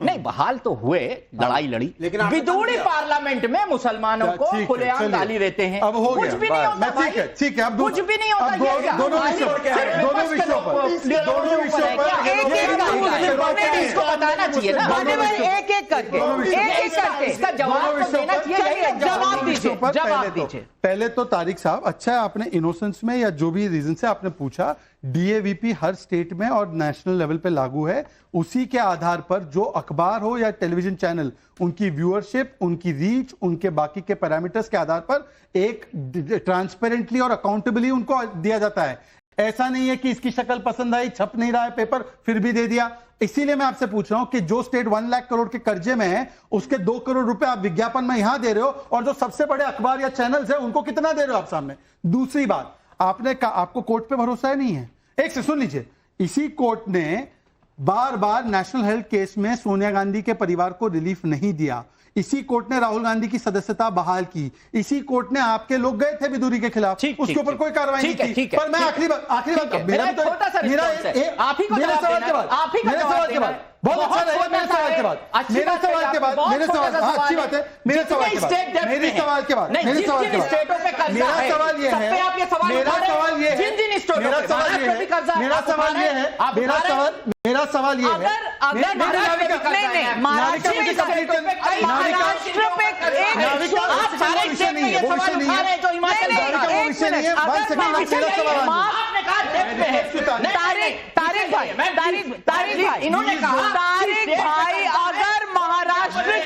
नहीं बहाल तो हुए, लड़ाई लड़ी, लेकिन विदुड़ी पार्लियामेंट में मुसलमानों को खुलेआम गाली देते हैं। अब हो गया, कुछ भी नहीं होता, ठीक है, अब कुछ भी नहीं होता। दोनों विषयों इसको बताना चाहिए ना, एक एक करके इसका जवाब देना चाहिए। जवाब दीजिए। पहले तो तारिक साहब, अच्छा है आपने इनोसेंस में या जो भी रीजन से आपने पूछा, DAVP हर स्टेट में और नेशनल लेवल पे लागू है। उसी के आधार पर जो अखबार हो या टेलीविजन चैनल, उनकी व्यूअरशिप, उनकी रीच, उनके बाकी के पैरामीटर्स के आधार पर एक ट्रांसपेरेंटली और अकाउंटेबली उनको दिया जाता है। ऐसा नहीं है कि इसकी शक्ल पसंद आई, छप नहीं रहा है पेपर, फिर भी दे दिया। इसीलिए मैं आपसे पूछ रहा हूं कि जो स्टेट 1 लाख करोड़ के कर्जे में है, उसके 2 करोड़ रुपए आप विज्ञापन में यहां दे रहे हो, और जो सबसे बड़े अखबार या चैनल्स है उनको कितना दे रहे हो आप सामने? दूसरी बात, आपने कहा आपको कोर्ट पे भरोसा है नहीं है। एक से सुन लीजिए, इसी कोर्ट ने बार बार नेशनल हेल्थ केस में सोनिया गांधी के परिवार को रिलीफ नहीं दिया। इसी कोर्ट ने राहुल गांधी की सदस्यता बहाल की। इसी कोर्ट ने, आपके लोग गए थे विदुरी के खिलाफ, उसके ऊपर कोई कार्रवाई नहीं की। पर मैं आखिरी बात मेरे सवाल के बाद बहुत अच्छा लगा। मेरे सवाल के बाद अच्छी बात है। मेरे सवाल के बाद मेरा मेरा सवाल ये है, अगर महाराष्ट्र पे इन्होंने कहा तारिक भाई, अगर महाराष्ट्र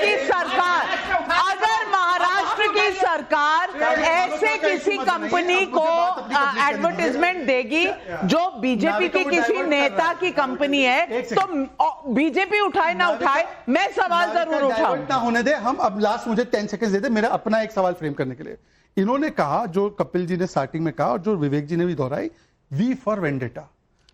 की सरकार ऐसे किसी कंपनी को एडवर्टाइजमेंट देगी जो बीजेपी की किसी नेता की कंपनी है, तो बीजेपी उठाए ना उठाए, मैं सवाल जरूर उठाऊं। होने दे, हम अब लास्ट मुझे 10 सेकंड दे दे मेरा अपना एक सवाल फ्रेम करने के लिए। इन्होंने कहा, जो कपिल जी ने स्टार्टिंग में कहा और जो विवेक जी ने भी दोहराई, we for vendetta.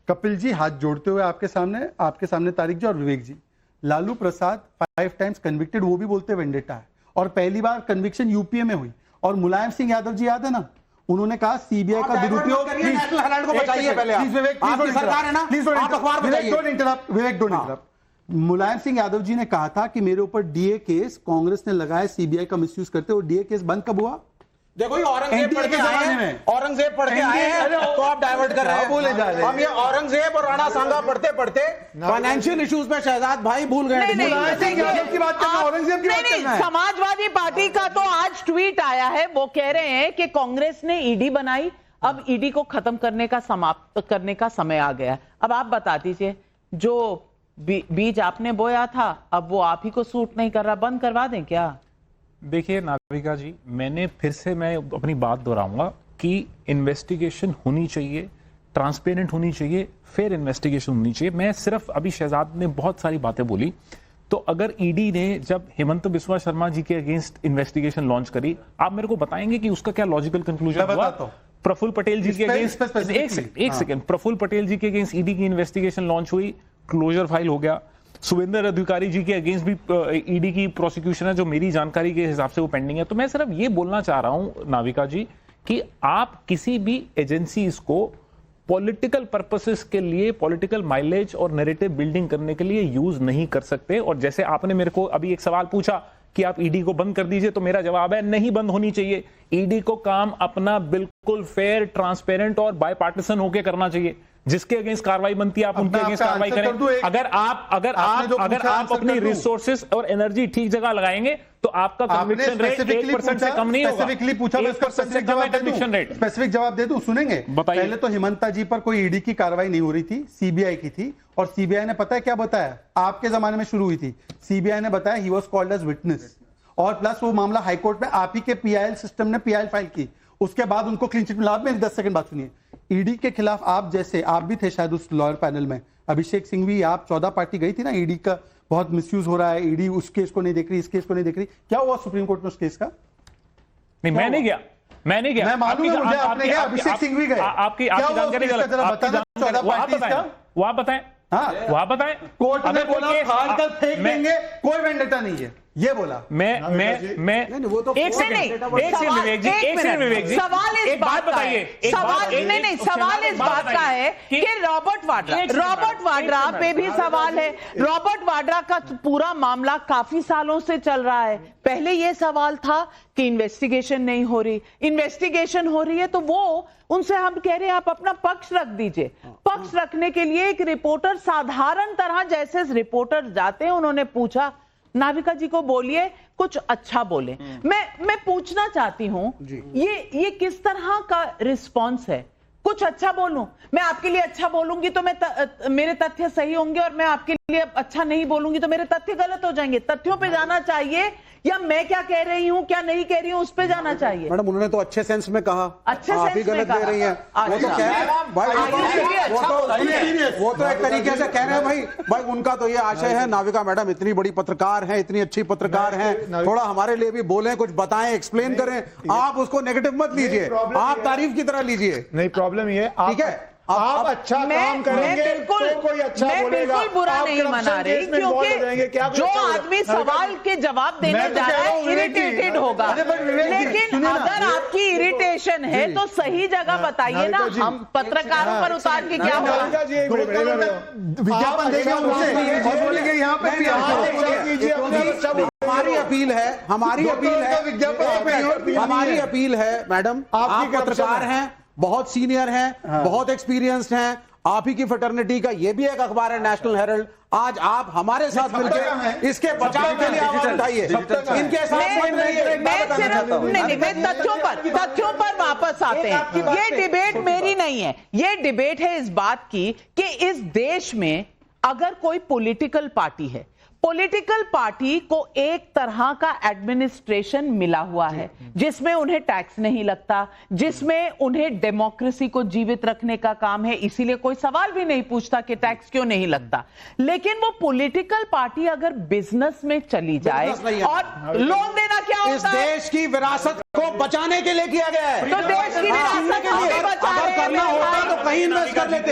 Kapil ji हाथ जोड़ते हुए आपके सामने तारिक जी और विवेक जी, लालू प्रसाद 5 टाइम्स कन्विक्टेड, वो भी बोलते वेंडेटा है, और पहली बार कन्विक्शन यूपीए में हुई। और मुलायम सिंह यादव जी याद है ना, उन्होंने कहा सीबीआई का दुरुपयोग, मुलायम सिंह यादव जी ने कहा था कि मेरे ऊपर डीए केस कांग्रेस ने लगाया सीबीआई का मिसयूज करते, और डीए केस बंद कब हुआ? देखो ये औरंगजेब पढ़ के आए हैं, औरंगजेब पढ़ के आए हैं, तो आप डाइवर्ट कर रहे हैं। बोले जा रहे हैं हम ये औरंगजेब और राणा सांगा पढ़ते पढ़ते फाइनेंशियल इश्यूज में शहजाद भाई भूल गए। की बात करना, औरंगजेब की बात करना है। समाजवादी पार्टी का तो आज ट्वीट आया है, वो कह रहे हैं कि कांग्रेस ने ईडी बनाई, अब ईडी को खत्म करने का समाप्त करने का समय आ गया है। अब आप बता दीजिए, जो बीज आपने बोया था अब वो आप ही को सूट नहीं कर रहा, बंद करवा दें क्या? देखिए नाविका जी, मैं अपनी बात दोहराऊंगा कि इन्वेस्टिगेशन होनी चाहिए, ट्रांसपेरेंट होनी चाहिए, फेयर इन्वेस्टिगेशन होनी चाहिए। मैं सिर्फ अभी शहजाद ने बहुत सारी बातें बोली, तो अगर ईडी ने जब हेमंत बिस्वा शर्मा जी के अगेंस्ट इन्वेस्टिगेशन लॉन्च करी, आप मेरे को बताएंगे कि उसका क्या लॉजिकल कंक्लूजन हुआ? प्रफुल्ल पटेल जी के अगेंस्ट एक सेकंड, प्रफुल्ल पटेल जी के अगेंस्ट ईडी की इन्वेस्टिगेशन लॉन्च हुई, क्लोजर फाइल हो गया। सुवेंद्र अधिकारी जी के अगेंस्ट भी ईडी की प्रोसिक्यूशन है, जो मेरी जानकारी के हिसाब से वो पेंडिंग है। तो मैं सिर्फ ये बोलना चाह रहा हूं नाविका जी कि आप किसी भी एजेंसीज को पॉलिटिकल पर्पसेस के लिए, पॉलिटिकल माइलेज और नैरेटिव बिल्डिंग करने के लिए यूज नहीं कर सकते। और जैसे आपने मेरे को अभी एक सवाल पूछा कि आप ईडी को बंद कर दीजिए, तो मेरा जवाब है नहीं बंद होनी चाहिए। ईडी को काम अपना बिल्कुल फेयर, ट्रांसपेरेंट और बायपार्टिसन होकर करना चाहिए। जिसके अगेंस्ट कार्रवाई बनती है आप उनके अगेंस्ट कार्रवाई करें। अगर आप अपनी रिसोर्सेज और एनर्जी ठीक जगह लगाएंगे तो आपका कन्विक्शन रेट 1% से कम नहीं होगा। स्पेसिफिकली पूछा, मैं इसका स्पेसिफिक जवाब दे दूं, सुनेंगे? पहले तो हिमंता जी पर कोई ईडी की कार्रवाई नहीं हो रही थी, सीबीआई की थी, और सीबीआई ने पता है क्या बताया? आपके जमाने में शुरू हुई थी। सीबीआई ने बताया he was called as witness, और प्लस वो मामला हाईकोर्ट में आप ही के पीआईएल सिस्टम ने पीआईएल फाइल की, उसके बाद उनको क्लीन चिट मिला। में 10 सेकंड बात सुनिए। ईडी के खिलाफ आप भी थे शायद उस लॉयर पैनल में, अभिषेक सिंघवी, आप 14 पार्टी गई थी ना, ईडी का बहुत मिसयूज हो रहा है, ईडी उस केस को नहीं देख रही, इस केस को नहीं देख रही। क्या हुआ सुप्रीम कोर्ट में उस केस का? नहीं, मैं नहीं गया। मैं मालूम है मुझे, आपने गया, अभिषेक सिंघवी गए। आपकी जानकारी गलत। वो आप बताएं। हाँ, वो आप बताएं। कोर्ट ने बोला फाड़ कर फेंक देंगे, कोई वेंडेटा नहीं है, ये बोला। मैं वो तो एक सेकंड विवेक जी सवाल इस बात बताइए, सवाल इस बात का है कि रॉबर्ट वाड्रा पे भी सवाल है। रॉबर्ट वाड्रा का पूरा मामला काफी सालों से चल रहा है। पहले ये सवाल था कि इन्वेस्टिगेशन नहीं हो रही, इन्वेस्टिगेशन हो रही है, तो वो उनसे हम कह रहे हैं आप अपना पक्ष रख दीजिए। पक्ष रखने के लिए एक रिपोर्टर साधारण तरह जैसे रिपोर्टर जाते हैं, उन्होंने पूछा नाविका जी को बोलिए कुछ अच्छा बोले। मैं पूछना चाहती हूं ये किस तरह का रिस्पांस है? कुछ अच्छा बोलूं, मैं आपके लिए अच्छा बोलूंगी तो मेरे तथ्य सही होंगे, और मैं आपके लिए अच्छा नहीं बोलूंगी तो मेरे तथ्य गलत हो जाएंगे। तथ्यों पे जाना चाहिए या मैं क्या कह रही हूं क्या नहीं कह रही हूं उस पे जाना चाहिए? मैडम उन्होंने तो अच्छे सेंस में कहा, अच्छे आप ही गलत दे रही हैं। वो तो कह रहे हैं भाई, वो तो एक तरीके से कह रहे हैं भाई उनका तो ये आशय है नाविका मैडम इतनी बड़ी पत्रकार हैं, इतनी अच्छी पत्रकार हैं, थोड़ा हमारे लिए भी बोलें, कुछ बताएं, एक्सप्लेन करें। आप उसको नेगेटिव मत लीजिए, आप तारीफ की तरह लीजिए। नहीं, प्रॉब्लम ये ठीक है, आप अच्छा काम करेंगे तो कोई अच्छा बोलेगा। बिल्कुल बुरा नहीं मना रही, क्योंकि जो आदमी सवाल के जवाब देने जा रहा है इरिटेटेड होगा, लेकिन अगर आपकी इरिटेशन है तो सही जगह बताइए ना। हम पत्रकारों पर उतार के क्या होगा? विज्ञापन देगा बोलेंगे यहाँ पे। हमारी अपील है मैडम, आप पत्रकार हैं, बहुत सीनियर हैं, बहुत एक्सपीरियंस्ड हैं, आप ही की फ्रेटर्निटी का ये भी एक अखबार है नेशनल हेरल्ड। आज आप हमारे साथ मिलकर इसके बचाव के लिए आवाज उठाइए। इनके साथ मैं तथ्यों पर वापस आते हैं। ये डिबेट मेरी नहीं है, ये डिबेट है इस बात की कि इस देश में अगर कोई पॉलिटिकल पार्टी है, पॉलिटिकल पार्टी को एक तरह का एडमिनिस्ट्रेशन मिला हुआ है जिसमें उन्हें टैक्स नहीं लगता, जिसमें उन्हें डेमोक्रेसी को जीवित रखने का काम है, इसीलिए कोई सवाल भी नहीं पूछता कि टैक्स क्यों नहीं लगता। लेकिन वो पॉलिटिकल पार्टी अगर बिजनेस में चली जाए और लोन देना क्या होता है? इस देश की विरासत को बचाने के लिए किया गया है। तो देश की विरासत को अगर करना होता तो कहीं इन्वेस्ट कर लेते।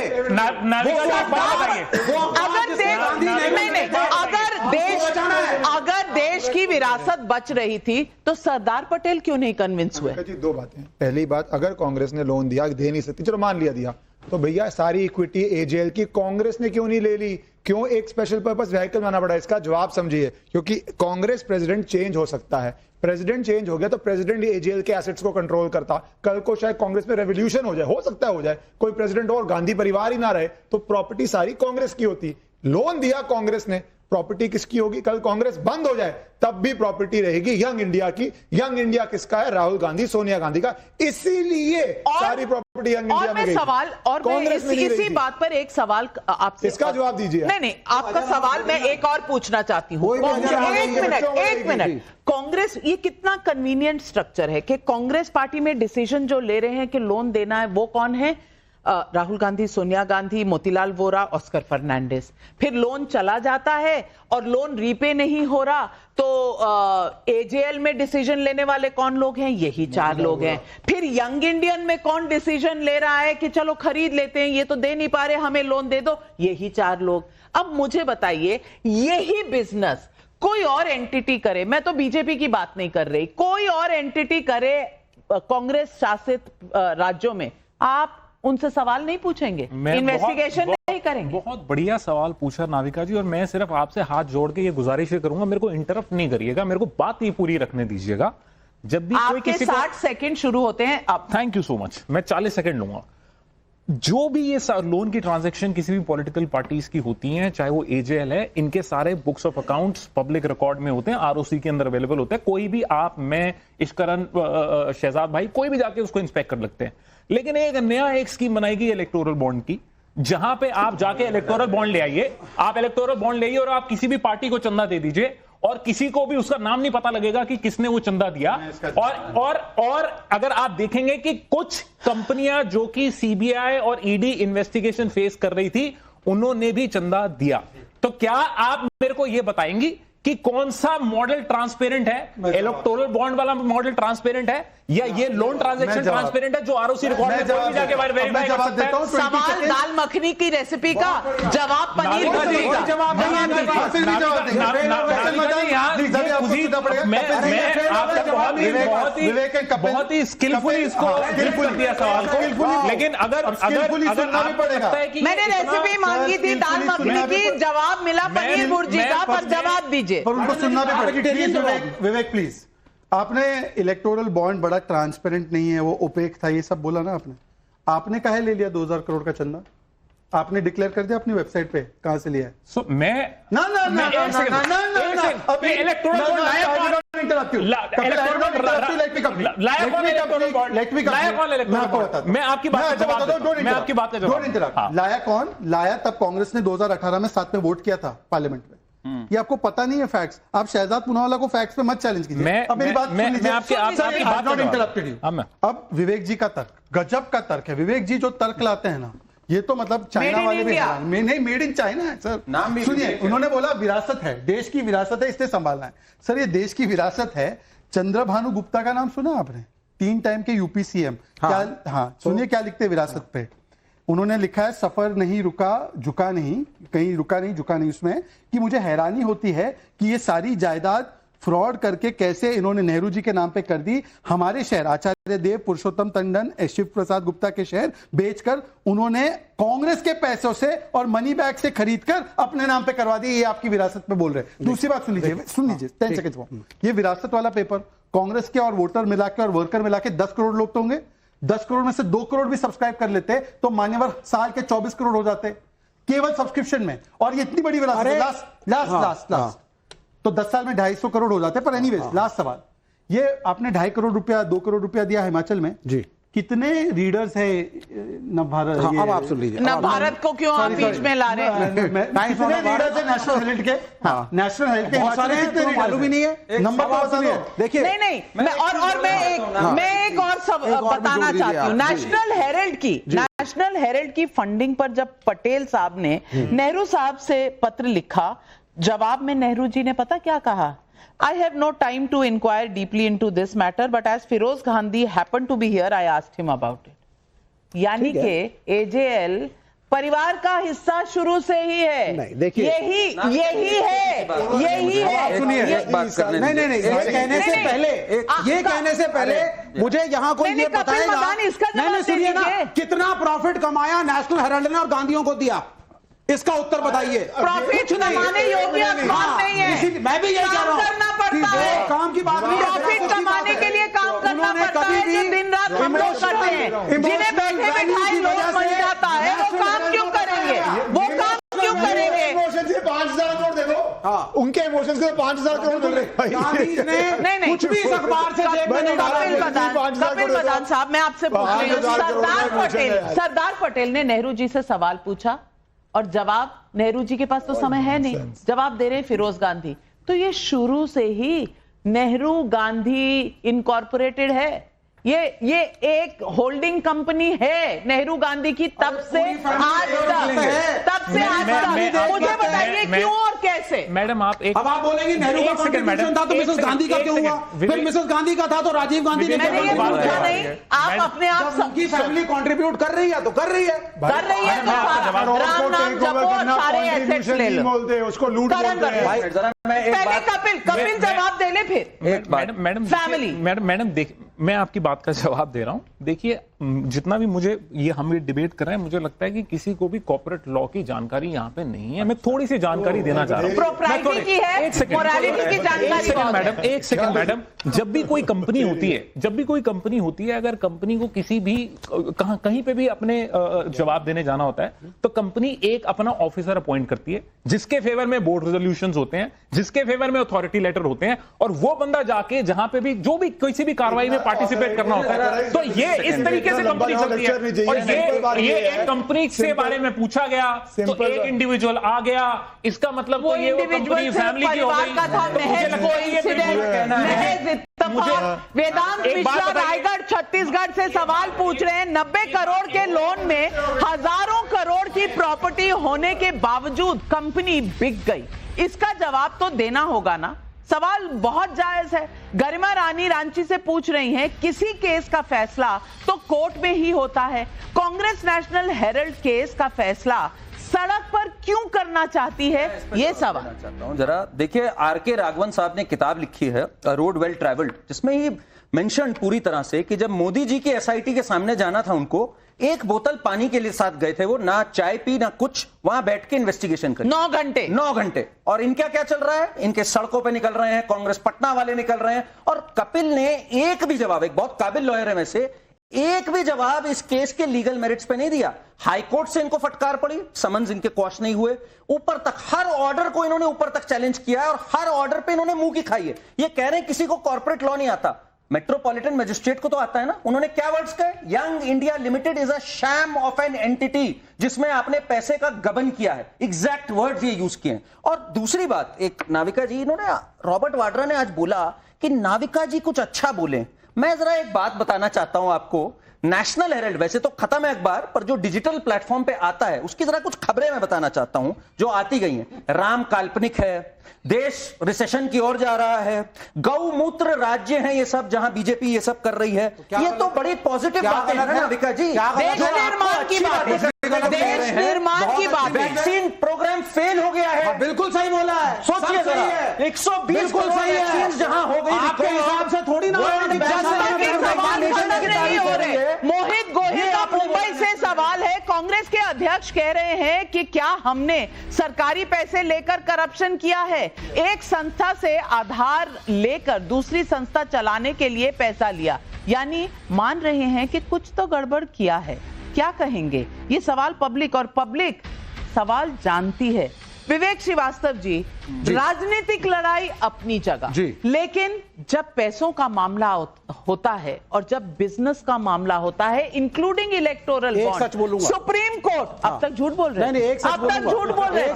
अगर देश की विरासत बच रही थी तो सरदार पटेल क्यों नहीं कन्विंस हुए? जी, दो बातें। पहली बात, अगर कांग्रेस ने लोन दिया, दे नहीं सकती, चलो मान लिया दिया, तो भैया सारी इक्विटी एजेएल की कांग्रेस ने क्यों नहीं ले ली? क्यों एक स्पेशल पर्पस व्हीकल बनाना पड़ा? इसका जवाब समझिए। क्योंकि कांग्रेस प्रेसिडेंट चेंज हो सकता है, प्रेसिडेंट चेंज हो गया तो प्रेसिडेंट एजेएल के एसेट्स को कंट्रोल करता। कल को शायद कांग्रेस में रेवोल्यूशन हो जाए, हो सकता है हो जाए, कोई प्रेसिडेंट और गांधी परिवार ही ना रहे तो प्रॉपर्टी सारी कांग्रेस की होती। लोन दिया कांग्रेस ने, प्रॉपर्टी किसकी होगी? कल कांग्रेस बंद हो जाए तब भी प्रॉपर्टी रहेगी यंग इंडिया की। यंग इंडिया किसका है? राहुल गांधी, सोनिया गांधी का। इसीलिए सारी प्रॉपर्टी यंग इंडिया में गई। सवाल और कांग्रेस में इसी बात पर एक सवाल आपसे, इसका जवाब दीजिए। नहीं, आपका सवाल मैं एक और पूछना चाहती हूँ। एक मिनट। कांग्रेस, ये कितना कन्वीनियंट स्ट्रक्चर है कि कांग्रेस पार्टी में डिसीजन जो ले रहे हैं कि लोन देना है वो कौन है? राहुल गांधी, सोनिया गांधी, मोतीलाल वोरा, ऑस्कर फर्नांडिस। फिर लोन चला जाता है और लोन रीपे नहीं हो रहा तो एजेएल में डिसीजन लेने वाले कौन लोग हैं? यही 4 लोग हैं। फिर यंग इंडियन में कौन डिसीजन ले रहा है कि चलो खरीद लेते हैं, ये तो दे नहीं पा रहे, हमें लोन दे दो? यही 4 लोग। अब मुझे बताइए, यही बिजनेस कोई और एंटिटी करे, मैं तो बीजेपी की बात नहीं कर रही, कोई और एंटिटी करे कांग्रेस शासित राज्यों में, आप उनसे सवाल नहीं पूछेंगे? इन्वेस्टिगेशन नहीं करेंगे? बहुत बढ़िया सवाल पूछा नाविका जी, और मैं सिर्फ आपसे हाथ जोड़ के ये गुजारिश करूंगा, मेरे को इंटरप्ट नहीं करिएगा, मेरे को बात ही पूरी रखने दीजिएगा। जब भी कोई किसी 60 सेकंड शुरू होते हैं अब। थैंक यू सो मच, मैं 40 सेकंड लूंगा। जो भी ये लोन की ट्रांजैक्शन किसी भी पॉलिटिकल पार्टीज की होती हैं, चाहे वो एजेएल है, इनके सारे books of accounts public record में होते हैं, आरओसी के अंदर अवेलेबल होते हैं। कोई भी आप, मैं, इश्करन, शहजाद भाई, कोई भी जाके उसको इंस्पेक्ट कर लगते हैं। लेकिन एक स्कीम बनाई गई इलेक्टोरल बॉन्ड की, जहां पे आप जाके इलेक्टोरल बॉन्ड ले आइए, आप इलेक्टोरल बॉन्ड ले आइए और आप किसी भी पार्टी को चंदा दे दीजिए और किसी को भी उसका नाम नहीं पता लगेगा कि किसने वो चंदा दिया। और अगर आप देखेंगे कि कुछ कंपनियां जो कि सीबीआई और ईडी इन्वेस्टिगेशन फेस कर रही थी, उन्होंने भी चंदा दिया। तो क्या आप मेरे को यह बताएंगी कि कौन सा मॉडल ट्रांसपेरेंट है? इलेक्टोरल बॉन्ड वाला मॉडल ट्रांसपेरेंट है या ये लोन ट्रांजैक्शन ट्रांसपेरेंट है जो आरओसी रिकॉर्ड में कोई भी जाके वेरीफाई कर सकता है? सवाल दाल मखनी की रेसिपी का, जवाब पनीर भुर्जी का। बहुत ही स्किलफुली इसको कर दिया सवाल को, लेकिन अगर मैंने रेसिपी मांगी थी दाल मखनी की, जवाब मिला पनीर भुर्जी का, पर जवाब दीजिए। पर उनको सुनना भी पड़ेगा। विवेक प्लीज, आपने इलेक्टोरल बॉन्ड बड़ा ट्रांसपेरेंट नहीं है, वो ओपेक था, ये सब बोला ना आपने काहे ले लिया 2000 करोड़ का चंदा? आपने डिक्लेयर कर दिया अपनी वेबसाइट पे कहां से लिया है? मैं आपकी बात लाया कौन? लाया तब कांग्रेस ने 2018 में साथ में वोट किया था पार्लियामेंट में। ये आपको पता नहीं है फैक्ट्स। आप शहजाद पुनावाला को फैक्ट्स पे मत चैलेंज कीजिए। अब मेरी बात सुन लीजिए। अब विवेक जी का तर्क गजब का तर्क है। विवेक जी जो तर्क लाते हैं ना, ये तो मतलब चाइना वाले भी नहीं, मेड इन चाइना है सर। सुनिए, उन्होंने बोला विरासत है, देश की विरासत है, इससे संभालना है। सर ये देश की विरासत है। चंद्रभानु गुप्ता का नाम सुना आपने? 3 टाइम के यूपी सीएम। हाँ, सुनिए क्या लिखते हैं विरासत पे। उन्होंने लिखा है, सफर नहीं रुका, झुका नहीं, कहीं रुका नहीं झुका नहीं, उसमें कि मुझे हैरानी होती है कि ये सारी जायदाद फ्रॉड करके कैसे इन्होंने नेहरू जी के नाम पे कर दी। हमारे शहर आचार्य देव, पुरुषोत्तम टंडन, शिव प्रसाद गुप्ता के शहर बेचकर उन्होंने कांग्रेस के पैसों से और मनी बैग से खरीदकर अपने नाम पे करवा दी। ये आपकी विरासत पे बोल रहे हैं। दूसरी बात सुन लीजिए 10 सेकंड। ये विरासत वाला पेपर कांग्रेस के और वोटर मिला के और वर्कर मिला के 10 करोड़ लोग तो होंगे। 10 करोड़ में से 2 करोड़ भी सब्सक्राइब कर लेते तो मान्यवर साल के 24 करोड़ हो जाते केवल सब्सक्रिप्शन में। और ये इतनी बड़ी लास्ट तो 10 साल में 250 करोड़ हो जाते। पर एनीवेज लास्ट सवाल, ये आपने 2.5 करोड़ रुपया 2 करोड़ रुपया दिया हिमाचल में जी, कितने रीडर्स है नवभारत? अब आप सुन लीजिए, नवभारत को क्यों आप बीच में ला रहे हैं? कितने रीडर्स है नेशनल हेरिटेज के? नेशनल हेरिटेज के बहुत सारे हैं, मालूम ही नहीं है। नंबर तो बता दो। देखिए नहीं मैं एक और सब बताना चाहती हूँ। नेशनल हेरिल्ड की फंडिंग पर जब पटेल साहब ने नेहरू साहब से पत्र लिखा, जवाब में नेहरू जी ने पता क्या कहा? I have no time to inquire deeply into this matter, but as Firoz Gandhi happened to be here, I asked him about it. यानी कि AJL परिवार का हिस्सा शुरू से ही है। नहीं, देखिए यही है। सुनिए, नहीं, ये कहने से पहले मुझे यहाँ कोई ये बताएगा, नहीं सुनिए ना, कितना प्रॉफिट कमाया नेशनल हेराल्ड ने और गांधीयों को दिया, इसका उत्तर बताइए। प्रॉफिट कमाने योग्य अखबार नहीं है। मैं भी यही कह रहा हूं, करना पड़ता है, काम की बात नहीं, प्रॉफिट कमाने के लिए काम करना पड़ता है, जो दिन रात हम लोग करते हैं। जिन्हें बैठे बैठाए लोग मिल जाता है, वो काम क्यों करेंगे? वो काम क्यों करेंगे? इमोशन से 5,000 करोड़ दे दो, उनके इमोशन से 5,000 करोड़ मिल रहे। नहीं, कुछ भी इस अखबार से कपिल प्रधान साहब, मैं आपसे पूछ रही हूँ, सरदार पटेल ने नेहरू जी से सवाल पूछा और जवाब, नेहरू जी के पास तो समय है नहीं, जवाब दे रहे हैं फिरोज गांधी। तो ये शुरू से ही नेहरू गांधी इनकॉर्पोरेटेड है, ये एक होल्डिंग कंपनी है नेहरू गांधी की, तब से आज तक। मुझे बताइए क्यों और कैसे? मैडम आप एक, अब आप बोलेंगे नेहरू का कंट्रीब्यूशन था तो मिसेस गांधी का क्यों हुआ? फिर मिसेस गांधी का था तो राजीव गांधी ने मैंने ये पूछा नहीं, आप अपने आप सबकी फैमिली कंट्रीब्यूट कर रही है तो कर रही है तो राम नाम जपो, सारे एसेट्स ले लो, बोलते उसको लूट बोलते हैं। पहले कपिल जवाब दे ले, फिर मैडम देख, मैं आपकी बात का जवाब दे रहा हूं। देखिए, जितना भी मुझे हम ये डिबेट कर रहे हैं, मुझे लगता है कि किसी को भी कॉर्पोरेट लॉ की जानकारी यहाँ पे नहीं है। मैं थोड़ी सी जानकारी देना चाह रहा हूँ। प्रोप्राइटी की है, मोरालिटी की जानकारी। एक सेकंड मैडम, जब भी कोई कंपनी होती है, अगर कंपनी को किसी भी कहीं पे भी अपने जवाब देने जाना होता है, तो कंपनी एक अपना ऑफिसर अपॉइंट करती है, जिसके फेवर में बोर्ड रेजोल्यूशंस होते हैं, जिसके फेवर में अथॉरिटी लेटर होते हैं, और वो बंदा जाके जहां पे भी जो भी किसी भी कार्रवाई में पार्टिसिपेट करना होता है, तो ये इस तरीके से कंपनी चलती है। और ये एक कंपनी से बारे में पूछा गया तो एक इंडिविजुअल आ गया, इसका मतलब तो ये कंपनी फैमिली की हो गई। वेदांत मिश्रा रायगढ़ छत्तीसगढ़ से सवाल पूछ रहे हैं, 90 करोड़ के लोन में हजारों करोड़ की प्रॉपर्टी होने के बावजूद कंपनी बिक गई, इसका जवाब तो देना होगा ना। सवाल बहुत जायज है। गरिमा रानी रांची से पूछ रही हैं, किसी केस का फैसला तो कोर्ट में ही होता है, कांग्रेस नेशनल हेराल्ड केस का फैसला सड़क पर क्यों करना चाहती है? ये सवाल चाहता हूं। जरा देखिए, आर.के. राघवन साहब ने किताब लिखी है रोड वेल ट्रैवल्ड, जिसमें ही मेंशन पूरी तरह से कि जब मोदी जी की एसआईटी के सामने जाना था उनको, एक बोतल पानी के लिए साथ गए थे, वो ना चाय पी ना कुछ, वहां बैठ के इन्वेस्टिगेशन करी 9 घंटे। और इनका क्या चल रहा है? इनके सड़कों पे निकल रहे हैं, कांग्रेस पटना वाले निकल रहे हैं। और कपिल ने एक भी जवाब, एक बहुत काबिल लॉयर है वैसे, एक भी जवाब इस केस के लीगल मेरिट्स पे नहीं दिया। हाईकोर्ट से इनको फटकार पड़ी, समन्स इनके क्वॉश नहीं हुए, ऊपर तक हर ऑर्डर को इन्होंने ऊपर तक चैलेंज किया है और हर ऑर्डर पे इन्होंने मुंह की खाई है। ये कह रहे हैं किसी को कॉर्पोरेट लॉ नहीं आता, मेट्रोपॉलिटन मजिस्ट्रेट को तो आता है ना। उन्होंने क्या वर्ड्स कहे? Young India limited is a sham of an entity, जिसमें आपने पैसे का गबन किया है, एग्जैक्ट वर्ड्स ये यूज किए हैं। और दूसरी बात, एक नाविका जी, इन्होंने, रॉबर्ट वाड्रा ने आज बोला कि नाविका जी कुछ अच्छा बोले। मैं जरा एक बात बताना चाहता हूं आपको, नेशनल हेराल्ड वैसे तो खत्म है अखबार, पर जो डिजिटल प्लेटफॉर्म पे आता है उसकी जरा कुछ खबरें मैं बताना चाहता हूं जो आती गई हैं। राम काल्पनिक है, देश रिसेशन की ओर जा रहा है, गौमूत्र राज्य है ये सब जहां बीजेपी ये सब कर रही है, ये तो बड़ी पॉजिटिव बातें हैं ना विका जी। देश निर्माण की बात है, देश निर्माण की बात है। वैक्सीन प्रोग्राम फेल हो गया है, बिल्कुल सही बोला है, सोचिए जरा, 120 करोड़ वैक्सीन जहां हो गई, आपके हिसाब से थोड़ी ना हो रहे। मोहित गोहिल का मुंबई से सवाल है, कांग्रेस के अध्यक्ष कह रहे हैं कि क्या हमने सरकारी पैसे लेकर करप्शन किया है? एक संस्था से आधार लेकर दूसरी संस्था चलाने के लिए पैसा लिया, यानी मान रहे हैं कि कुछ तो गड़बड़ किया है। क्या कहेंगे? ये सवाल पब्लिक, और पब्लिक सवाल जानती है। विवेक श्रीवास्तव जी, राजनीतिक लड़ाई अपनी जगह, लेकिन जब पैसों का मामला होता है और जब बिजनेस का मामला होता है, इंक्लूडिंग इलेक्टोरल बॉन्ड, सच बोलूंगा, सुप्रीम कोर्ट अब तक झूठ बोल रहे हैं, नहीं, अब तक झूठ बोल रहे हैं,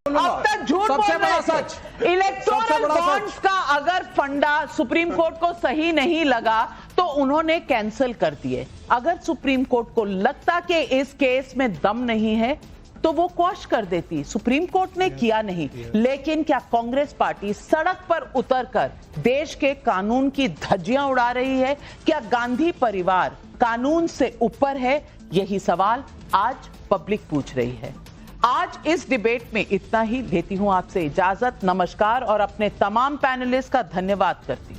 अब तक झूठ बोल रहे हैं। इलेक्टोरल बॉन्ड्स का अगर फंडा सुप्रीम कोर्ट को सही नहीं लगा तो उन्होंने कैंसिल कर दिए। अगर सुप्रीम कोर्ट को लगता कि इस केस में दम नहीं है तो वो क्वॉश कर देती। सुप्रीम कोर्ट ने किया नहीं। लेकिन क्या कांग्रेस पार्टी सड़क पर उतरकर देश के कानून की धज्जियां उड़ा रही है? क्या गांधी परिवार कानून से ऊपर है? यही सवाल आज पब्लिक पूछ रही है। आज इस डिबेट में इतना ही। लेती हूं आपसे इजाजत। नमस्कार और अपने तमाम पैनलिस्ट का धन्यवाद करती हूं।